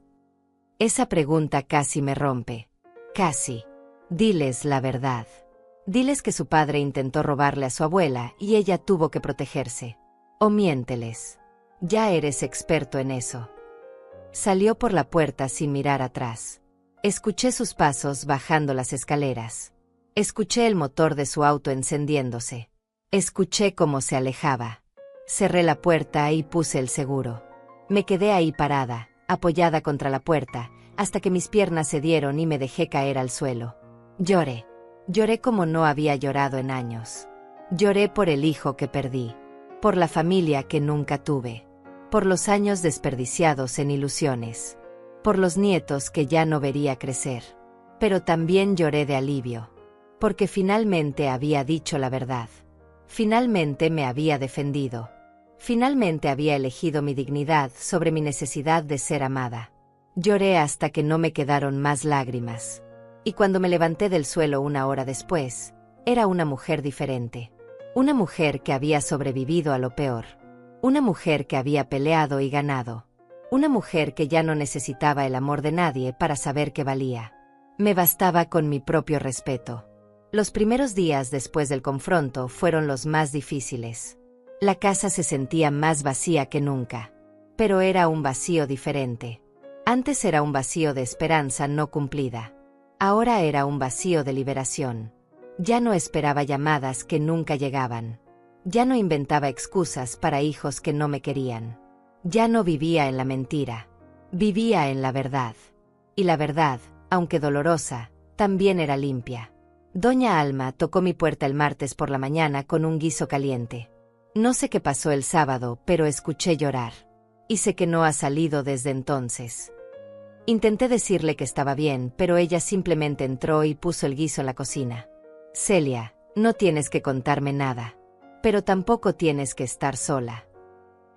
Esa pregunta casi me rompe. Casi. Diles la verdad. Diles que su padre intentó robarle a su abuela y ella tuvo que protegerse. O miénteles. Ya eres experto en eso. Salió por la puerta sin mirar atrás. Escuché sus pasos bajando las escaleras. Escuché el motor de su auto encendiéndose. Escuché cómo se alejaba. Cerré la puerta y puse el seguro. Me quedé ahí parada, apoyada contra la puerta, hasta que mis piernas cedieron y me dejé caer al suelo. Lloré. Lloré como no había llorado en años. Lloré por el hijo que perdí. Por la familia que nunca tuve. Por los años desperdiciados en ilusiones. Por los nietos que ya no vería crecer. Pero también lloré de alivio. Porque finalmente había dicho la verdad. Finalmente me había defendido. Finalmente había elegido mi dignidad sobre mi necesidad de ser amada. Lloré hasta que no me quedaron más lágrimas. Y cuando me levanté del suelo una hora después, era una mujer diferente. Una mujer que había sobrevivido a lo peor. Una mujer que había peleado y ganado. Una mujer que ya no necesitaba el amor de nadie para saber que valía. Me bastaba con mi propio respeto. Los primeros días después del confronto fueron los más difíciles. La casa se sentía más vacía que nunca. Pero era un vacío diferente. Antes era un vacío de esperanza no cumplida. Ahora era un vacío de liberación. Ya no esperaba llamadas que nunca llegaban. Ya no inventaba excusas para hijos que no me querían. Ya no vivía en la mentira. Vivía en la verdad. Y la verdad, aunque dolorosa, también era limpia. Doña Alma tocó mi puerta el martes por la mañana con un guiso caliente. No sé qué pasó el sábado, pero escuché llorar. Y sé que no ha salido desde entonces. Intenté decirle que estaba bien, pero ella simplemente entró y puso el guiso en la cocina. Celia, no tienes que contarme nada. Pero tampoco tienes que estar sola.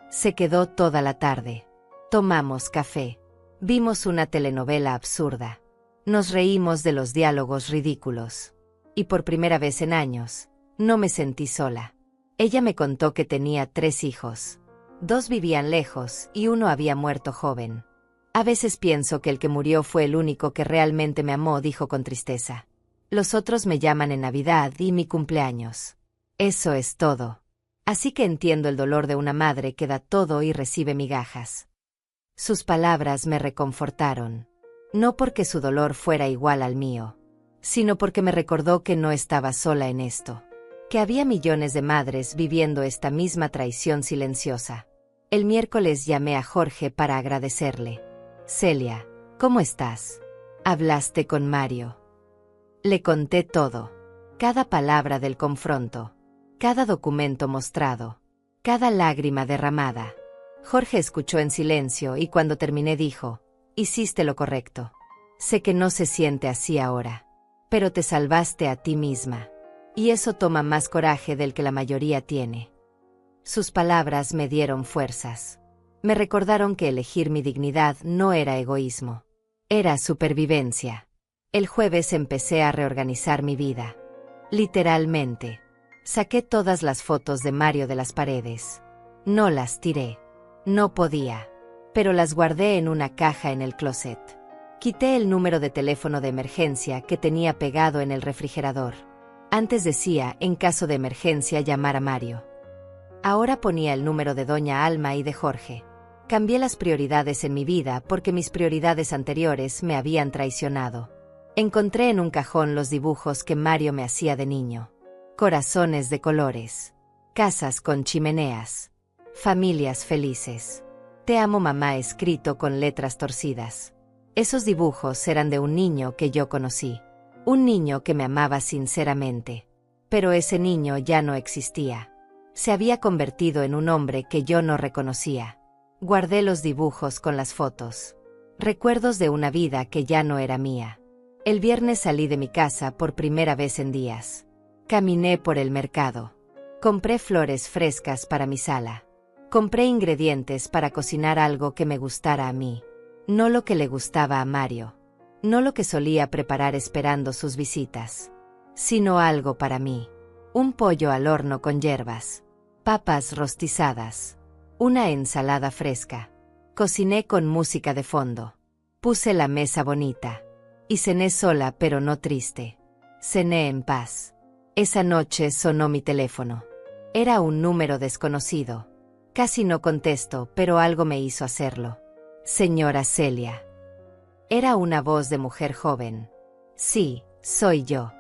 Se quedó toda la tarde. Tomamos café. Vimos una telenovela absurda. Nos reímos de los diálogos ridículos. Y por primera vez en años, no me sentí sola. Ella me contó que tenía 3 hijos. 2 vivían lejos y uno había muerto joven. A veces pienso que el que murió fue el único que realmente me amó, dijo con tristeza. Los otros me llaman en Navidad y mi cumpleaños. Eso es todo. Así que entiendo el dolor de una madre que da todo y recibe migajas. Sus palabras me reconfortaron. No porque su dolor fuera igual al mío, sino porque me recordó que no estaba sola en esto. Que había millones de madres viviendo esta misma traición silenciosa. El miércoles llamé a Jorge para agradecerle. Celia, ¿cómo estás? ¿Hablaste con Mario? Le conté todo. Cada palabra del confronto. Cada documento mostrado. Cada lágrima derramada. Jorge escuchó en silencio y cuando terminé dijo, hiciste lo correcto. Sé que no se siente así ahora. Pero te salvaste a ti misma. Y eso toma más coraje del que la mayoría tiene. Sus palabras me dieron fuerzas. Me recordaron que elegir mi dignidad no era egoísmo. Era supervivencia. El jueves empecé a reorganizar mi vida. Literalmente. Saqué todas las fotos de Mario de las paredes. No las tiré. No podía. Pero las guardé en una caja en el closet. Quité el número de teléfono de emergencia que tenía pegado en el refrigerador. Antes decía, en caso de emergencia, llamar a Mario. Ahora ponía el número de Doña Alma y de Jorge. Cambié las prioridades en mi vida porque mis prioridades anteriores me habían traicionado. Encontré en un cajón los dibujos que Mario me hacía de niño. Corazones de colores. Casas con chimeneas. Familias felices. Te amo, mamá, escrito con letras torcidas. Esos dibujos eran de un niño que yo conocí. Un niño que me amaba sinceramente. Pero ese niño ya no existía. Se había convertido en un hombre que yo no reconocía. Guardé los dibujos con las fotos. Recuerdos de una vida que ya no era mía. El viernes salí de mi casa por primera vez en días. Caminé por el mercado. Compré flores frescas para mi sala. Compré ingredientes para cocinar algo que me gustara a mí. No lo que le gustaba a Mario. No lo que solía preparar esperando sus visitas. Sino algo para mí. Un pollo al horno con hierbas. Papas rostizadas. Una ensalada fresca. Cociné con música de fondo. Puse la mesa bonita. Y cené sola pero no triste. Cené en paz. Esa noche sonó mi teléfono. Era un número desconocido. Casi no contesto, pero algo me hizo hacerlo. Señora Celia. Era una voz de mujer joven. Sí, soy yo.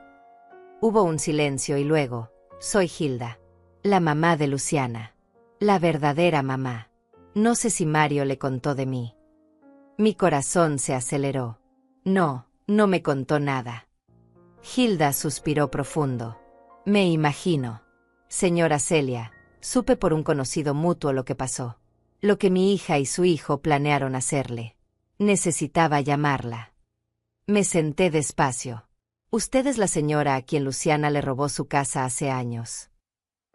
Hubo un silencio y luego, soy Hilda. La mamá de Luciana. La verdadera mamá. No sé si Mario le contó de mí. Mi corazón se aceleró. No, no me contó nada. Hilda suspiró profundo. Me imagino. Señora Celia, supe por un conocido mutuo lo que pasó. Lo que mi hija y su hijo planearon hacerle. Necesitaba llamarla. Me senté despacio. Usted es la señora a quien Luciana le robó su casa hace años.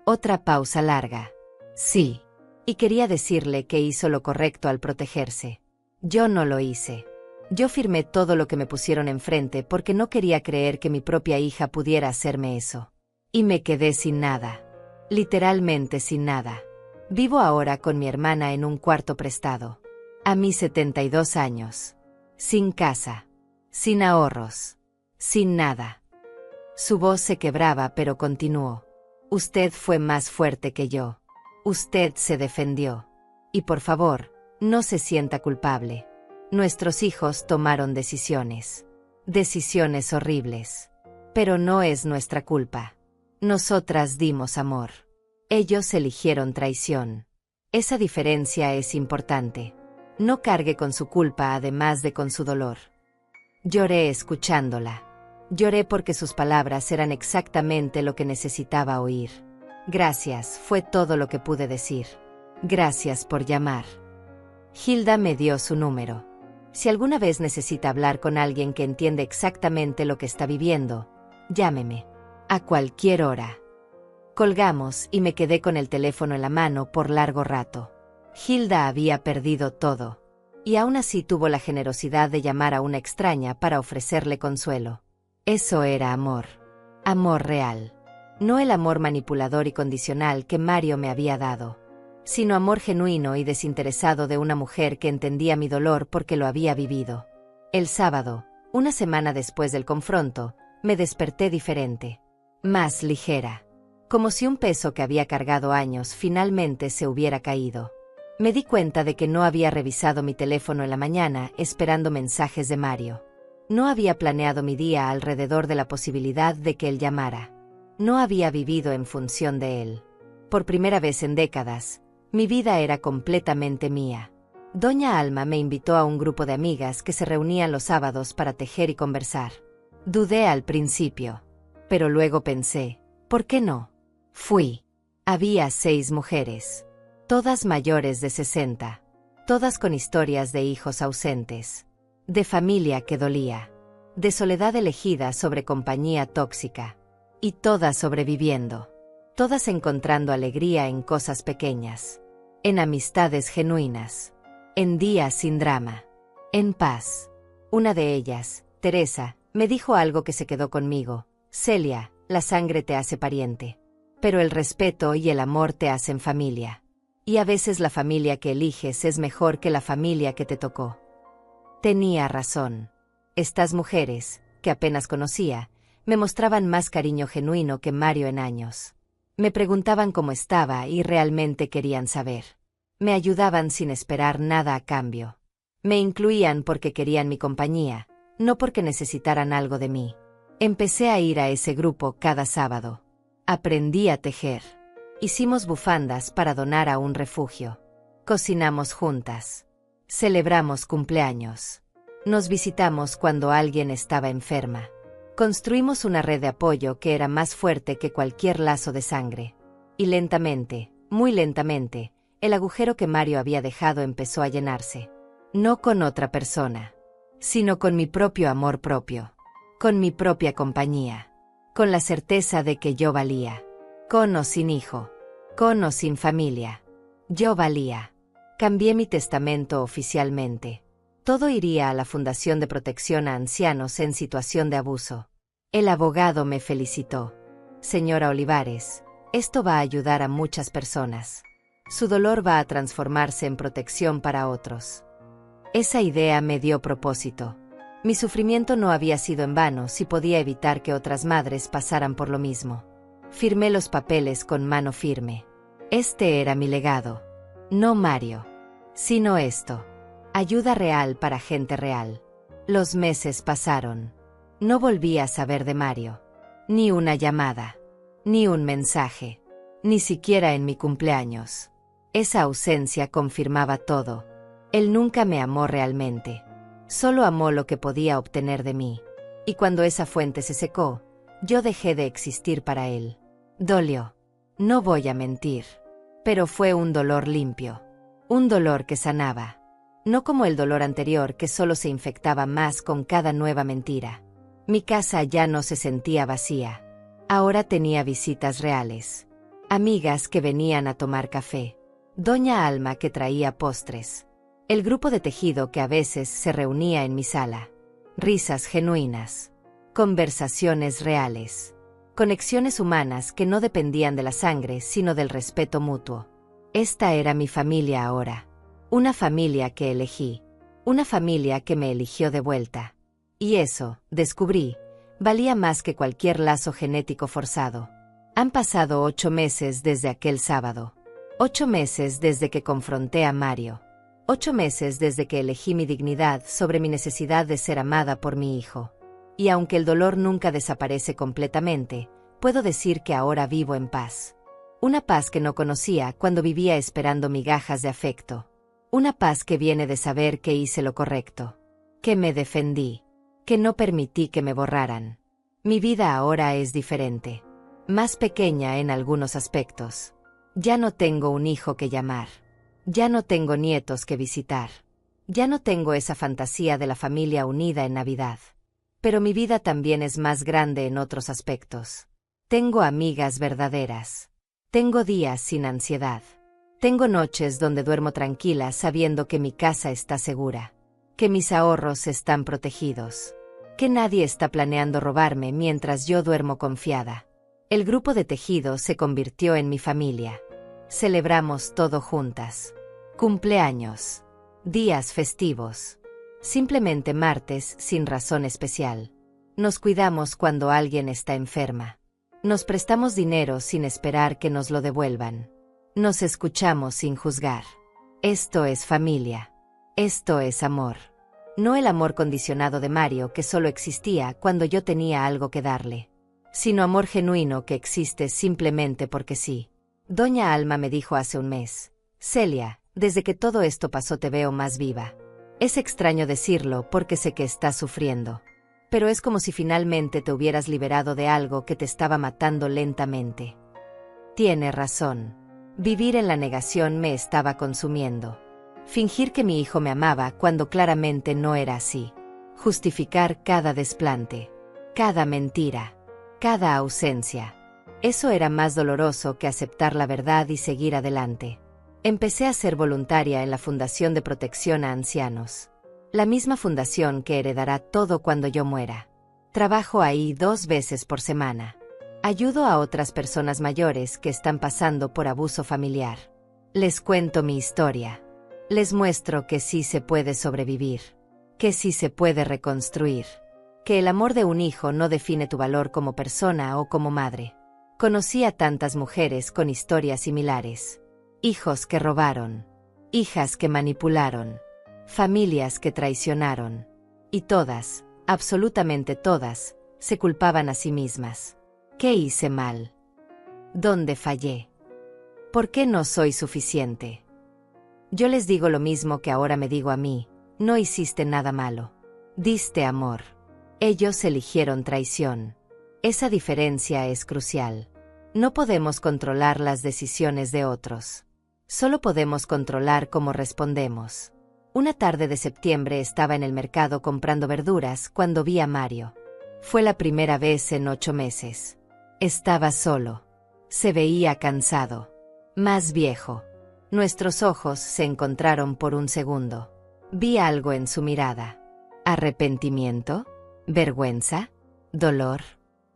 Otra pausa larga. Sí. Y quería decirle que hizo lo correcto al protegerse. Yo no lo hice. Yo firmé todo lo que me pusieron enfrente porque no quería creer que mi propia hija pudiera hacerme eso. Y me quedé sin nada. Literalmente sin nada. Vivo ahora con mi hermana en un cuarto prestado. A mis 72 años. Sin casa. Sin ahorros. Sin nada. Su voz se quebraba pero continuó. Usted fue más fuerte que yo. Usted se defendió. Y por favor, no se sienta culpable. Nuestros hijos tomaron decisiones. Decisiones horribles. Pero no es nuestra culpa. Nosotras dimos amor. Ellos eligieron traición. Esa diferencia es importante. No cargue con su culpa además de con su dolor. Lloré escuchándola. Lloré porque sus palabras eran exactamente lo que necesitaba oír. Gracias, fue todo lo que pude decir. Gracias por llamar. Hilda me dio su número. Si alguna vez necesita hablar con alguien que entiende exactamente lo que está viviendo, llámeme. A cualquier hora. Colgamos y me quedé con el teléfono en la mano por largo rato. Hilda había perdido todo. Y aún así tuvo la generosidad de llamar a una extraña para ofrecerle consuelo. Eso era amor. Amor real. No el amor manipulador y condicional que Mario me había dado, sino amor genuino y desinteresado de una mujer que entendía mi dolor porque lo había vivido. El sábado, una semana después del confronto, me desperté diferente. Más ligera. Como si un peso que había cargado años finalmente se hubiera caído. Me di cuenta de que no había revisado mi teléfono en la mañana esperando mensajes de Mario. No había planeado mi día alrededor de la posibilidad de que él llamara. No había vivido en función de él. Por primera vez en décadas, mi vida era completamente mía. Doña Alma me invitó a un grupo de amigas que se reunían los sábados para tejer y conversar. Dudé al principio, pero luego pensé, ¿por qué no? Fui. Había 6 mujeres, todas mayores de 60, todas con historias de hijos ausentes, de familia que dolía, de soledad elegida sobre compañía tóxica, y todas sobreviviendo, todas encontrando alegría en cosas pequeñas. en amistades genuinas, en días sin drama, en paz. Una de ellas, Teresa, me dijo algo que se quedó conmigo: Celia, la sangre te hace pariente, pero el respeto y el amor te hacen familia. Y a veces la familia que eliges es mejor que la familia que te tocó. Tenía razón. Estas mujeres, que apenas conocía, me mostraban más cariño genuino que Mario en años. Me preguntaban cómo estaba y realmente querían saber. Me ayudaban sin esperar nada a cambio. Me incluían porque querían mi compañía, no porque necesitaran algo de mí. Empecé a ir a ese grupo cada sábado. Aprendí a tejer. Hicimos bufandas para donar a un refugio. Cocinamos juntas. Celebramos cumpleaños. Nos visitamos cuando alguien estaba enferma. Construimos una red de apoyo que era más fuerte que cualquier lazo de sangre. Y lentamente, muy lentamente, el agujero que Mario había dejado empezó a llenarse. No con otra persona, sino con mi propio amor propio. Con mi propia compañía. Con la certeza de que yo valía. Con o sin hijo. Con o sin familia. Yo valía. Cambié mi testamento oficialmente. Todo iría a la Fundación de Protección a Ancianos en Situación de Abuso. El abogado me felicitó. Señora Olivares, esto va a ayudar a muchas personas. Su dolor va a transformarse en protección para otros. Esa idea me dio propósito. Mi sufrimiento no había sido en vano si podía evitar que otras madres pasaran por lo mismo. Firmé los papeles con mano firme. Este era mi legado. No Mario, sino esto. Ayuda real para gente real. Los meses pasaron. No volví a saber de Mario. Ni una llamada. Ni un mensaje. Ni siquiera en mi cumpleaños. Esa ausencia confirmaba todo. Él nunca me amó realmente. Solo amó lo que podía obtener de mí. Y cuando esa fuente se secó, yo dejé de existir para él. Dolió. No voy a mentir. Pero fue un dolor limpio. Un dolor que sanaba. No como el dolor anterior que solo se infectaba más con cada nueva mentira. Mi casa ya no se sentía vacía. Ahora tenía visitas reales. Amigas que venían a tomar café. Doña Alma que traía postres. El grupo de tejido que a veces se reunía en mi sala. Risas genuinas. Conversaciones reales. Conexiones humanas que no dependían de la sangre sino del respeto mutuo. Esta era mi familia ahora. Una familia que elegí. Una familia que me eligió de vuelta. Y eso, descubrí, valía más que cualquier lazo genético forzado. Han pasado 8 meses desde aquel sábado. 8 meses desde que confronté a Mario. 8 meses desde que elegí mi dignidad sobre mi necesidad de ser amada por mi hijo. Y aunque el dolor nunca desaparece completamente, puedo decir que ahora vivo en paz. Una paz que no conocía cuando vivía esperando migajas de afecto. Una paz que viene de saber que hice lo correcto. Que me defendí. Que no permití que me borraran. Mi vida ahora es diferente. Más pequeña en algunos aspectos. Ya no tengo un hijo que llamar. Ya no tengo nietos que visitar. Ya no tengo esa fantasía de la familia unida en Navidad. Pero mi vida también es más grande en otros aspectos. Tengo amigas verdaderas. Tengo días sin ansiedad. Tengo noches donde duermo tranquila sabiendo que mi casa está segura. Que mis ahorros están protegidos. Que nadie está planeando robarme mientras yo duermo confiada. El grupo de tejido se convirtió en mi familia. Celebramos todo juntas. Cumpleaños. Días festivos. Simplemente martes sin razón especial. Nos cuidamos cuando alguien está enferma. Nos prestamos dinero sin esperar que nos lo devuelvan. Nos escuchamos sin juzgar. Esto es familia. Esto es amor. No el amor condicionado de Mario que solo existía cuando yo tenía algo que darle. Sino amor genuino que existe simplemente porque sí. Doña Alma me dijo hace un mes: Celia, desde que todo esto pasó te veo más viva. Es extraño decirlo porque sé que estás sufriendo. Pero es como si finalmente te hubieras liberado de algo que te estaba matando lentamente. Tiene razón. Vivir en la negación me estaba consumiendo. Fingir que mi hijo me amaba cuando claramente no era así. Justificar cada desplante. Cada mentira. Cada ausencia. Eso era más doloroso que aceptar la verdad y seguir adelante. Empecé a ser voluntaria en la Fundación de Protección a Ancianos. La misma fundación que heredará todo cuando yo muera. Trabajo ahí 2 veces por semana. Ayudo a otras personas mayores que están pasando por abuso familiar. Les cuento mi historia. Les muestro que sí se puede sobrevivir, que sí se puede reconstruir, que el amor de un hijo no define tu valor como persona o como madre. Conocí a tantas mujeres con historias similares. Hijos que robaron, hijas que manipularon, familias que traicionaron. Y todas, absolutamente todas, se culpaban a sí mismas. ¿Qué hice mal? ¿Dónde fallé? ¿Por qué no soy suficiente? Yo les digo lo mismo que ahora me digo a mí: no hiciste nada malo. Diste amor. Ellos eligieron traición. Esa diferencia es crucial. No podemos controlar las decisiones de otros. Solo podemos controlar cómo respondemos. Una tarde de septiembre estaba en el mercado comprando verduras cuando vi a Mario. Fue la primera vez en 8 meses. Estaba solo. Se veía cansado. Más viejo. Nuestros ojos se encontraron por un segundo. Vi algo en su mirada. ¿Arrepentimiento? ¿Vergüenza? ¿Dolor?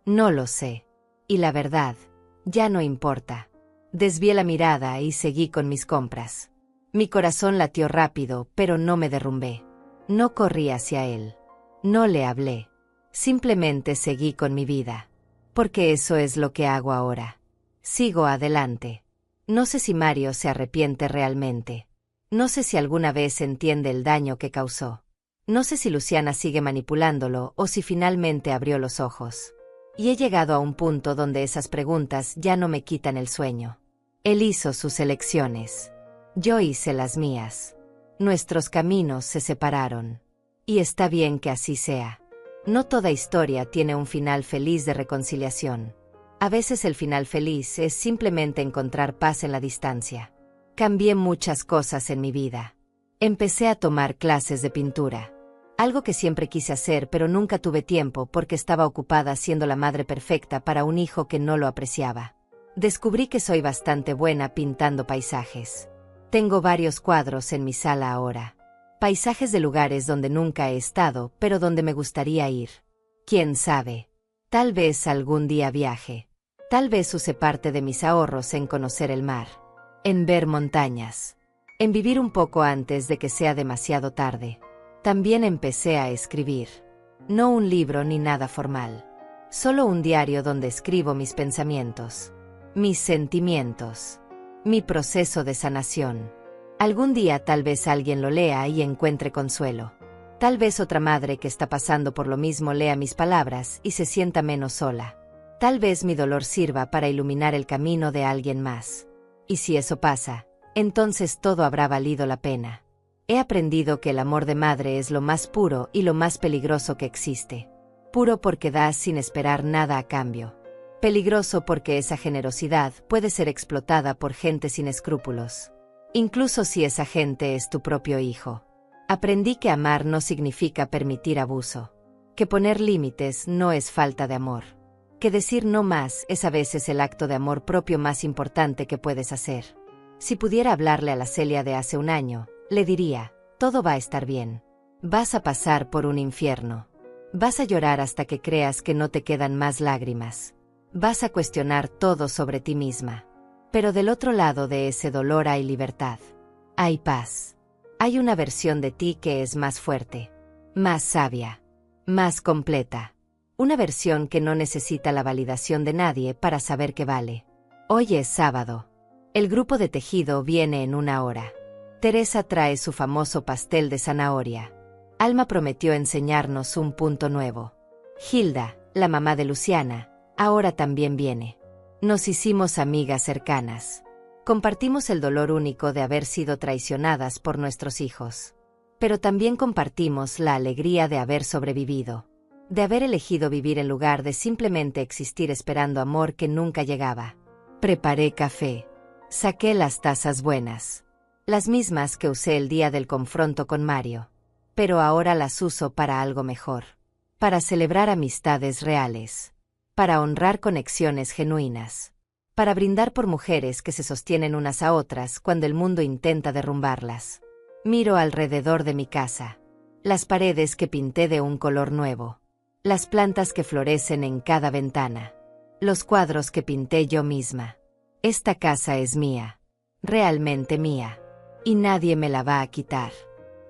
No lo sé. Y la verdad, ya no importa. Desvié la mirada y seguí con mis compras. Mi corazón latió rápido, pero no me derrumbé. No corrí hacia él. No le hablé. Simplemente seguí con mi vida. Porque eso es lo que hago ahora. Sigo adelante. No sé si Mario se arrepiente realmente. No sé si alguna vez entiende el daño que causó. No sé si Luciana sigue manipulándolo o si finalmente abrió los ojos. Y he llegado a un punto donde esas preguntas ya no me quitan el sueño. Él hizo sus elecciones. Yo hice las mías. Nuestros caminos se separaron. Y está bien que así sea. No toda historia tiene un final feliz de reconciliación. A veces el final feliz es simplemente encontrar paz en la distancia. Cambié muchas cosas en mi vida. Empecé a tomar clases de pintura. Algo que siempre quise hacer pero nunca tuve tiempo porque estaba ocupada siendo la madre perfecta para un hijo que no lo apreciaba. Descubrí que soy bastante buena pintando paisajes. Tengo varios cuadros en mi sala ahora. Paisajes de lugares donde nunca he estado, pero donde me gustaría ir. ¿Quién sabe? Tal vez algún día viaje. Tal vez use parte de mis ahorros en conocer el mar. En ver montañas. En vivir un poco antes de que sea demasiado tarde. También empecé a escribir. No un libro ni nada formal. Solo un diario donde escribo mis pensamientos. Mis sentimientos. Mi proceso de sanación. Algún día tal vez alguien lo lea y encuentre consuelo. Tal vez otra madre que está pasando por lo mismo lea mis palabras y se sienta menos sola. Tal vez mi dolor sirva para iluminar el camino de alguien más. Y si eso pasa, entonces todo habrá valido la pena. He aprendido que el amor de madre es lo más puro y lo más peligroso que existe. Puro porque das sin esperar nada a cambio. Peligroso porque esa generosidad puede ser explotada por gente sin escrúpulos. Incluso si esa gente es tu propio hijo. Aprendí que amar no significa permitir abuso. Que poner límites no es falta de amor. Que decir no más es a veces el acto de amor propio más importante que puedes hacer. Si pudiera hablarle a la Celia de hace un año, le diría: todo va a estar bien. Vas a pasar por un infierno. Vas a llorar hasta que creas que no te quedan más lágrimas. Vas a cuestionar todo sobre ti misma. Pero del otro lado de ese dolor hay libertad. Hay paz. Hay una versión de ti que es más fuerte, más sabia, más completa. Una versión que no necesita la validación de nadie para saber que vale. Hoy es sábado. El grupo de tejido viene en 1 hora. Teresa trae su famoso pastel de zanahoria. Alma prometió enseñarnos un punto nuevo. Hilda, la mamá de Luciana, ahora también viene. Nos hicimos amigas cercanas. Compartimos el dolor único de haber sido traicionadas por nuestros hijos. Pero también compartimos la alegría de haber sobrevivido. De haber elegido vivir en lugar de simplemente existir esperando amor que nunca llegaba. Preparé café. Saqué las tazas buenas. Las mismas que usé el día del confronto con Mario. Pero ahora las uso para algo mejor. Para celebrar amistades reales. Para honrar conexiones genuinas. para brindar por mujeres que se sostienen unas a otras cuando el mundo intenta derrumbarlas. Miro alrededor de mi casa. Las paredes que pinté de un color nuevo. Las plantas que florecen en cada ventana. Los cuadros que pinté yo misma. Esta casa es mía. Realmente mía. Y nadie me la va a quitar.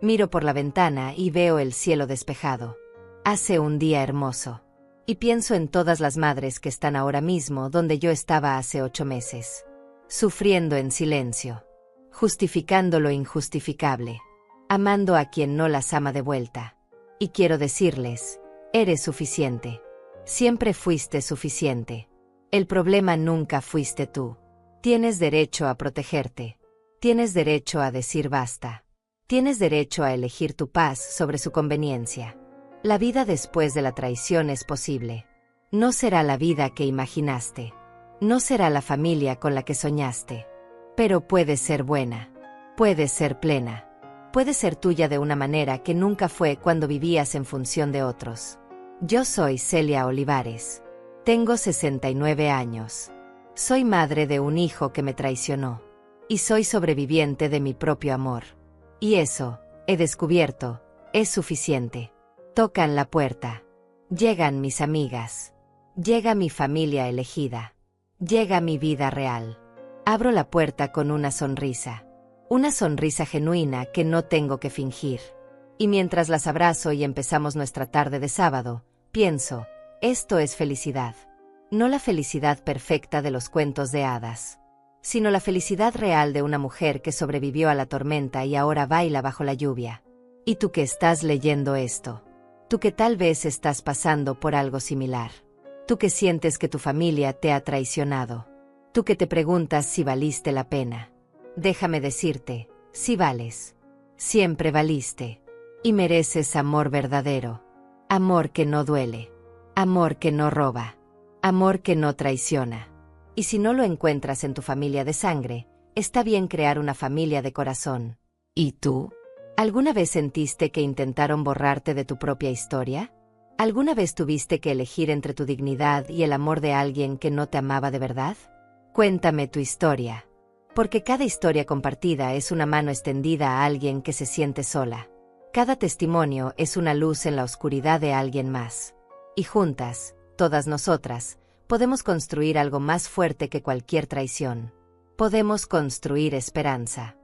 Miro por la ventana y veo el cielo despejado. Hace un día hermoso. Y pienso en todas las madres que están ahora mismo donde yo estaba hace 8 meses. Sufriendo en silencio. Justificando lo injustificable. Amando a quien no las ama de vuelta. Y quiero decirles, eres suficiente. Siempre fuiste suficiente. El problema nunca fuiste tú. Tienes derecho a protegerte. Tienes derecho a decir basta. Tienes derecho a elegir tu paz sobre su conveniencia. La vida después de la traición es posible. No será la vida que imaginaste. No será la familia con la que soñaste. Pero puede ser buena. Puede ser plena. Puede ser tuya de una manera que nunca fue cuando vivías en función de otros. Yo soy Celia Olivares. Tengo 69 años. Soy madre de un hijo que me traicionó. Y soy sobreviviente de mi propio amor. Y eso, he descubierto, es suficiente. Tocan la puerta. Llegan mis amigas. Llega mi familia elegida. Llega mi vida real. Abro la puerta con una sonrisa. Una sonrisa genuina que no tengo que fingir. Y mientras las abrazo y empezamos nuestra tarde de sábado, pienso, esto es felicidad. No la felicidad perfecta de los cuentos de hadas, sino la felicidad real de una mujer que sobrevivió a la tormenta y ahora baila bajo la lluvia. Y tú que estás leyendo esto. Tú que tal vez estás pasando por algo similar. Tú que sientes que tu familia te ha traicionado. Tú que te preguntas si valiste la pena. Déjame decirte, sí vales. Siempre valiste. Y mereces amor verdadero. Amor que no duele. Amor que no roba. Amor que no traiciona. Y si no lo encuentras en tu familia de sangre, está bien crear una familia de corazón. ¿Y tú? ¿Alguna vez sentiste que intentaron borrarte de tu propia historia? ¿Alguna vez tuviste que elegir entre tu dignidad y el amor de alguien que no te amaba de verdad? Cuéntame tu historia. Porque cada historia compartida es una mano extendida a alguien que se siente sola. Cada testimonio es una luz en la oscuridad de alguien más. Y juntas, todas nosotras, podemos construir algo más fuerte que cualquier traición. Podemos construir esperanza.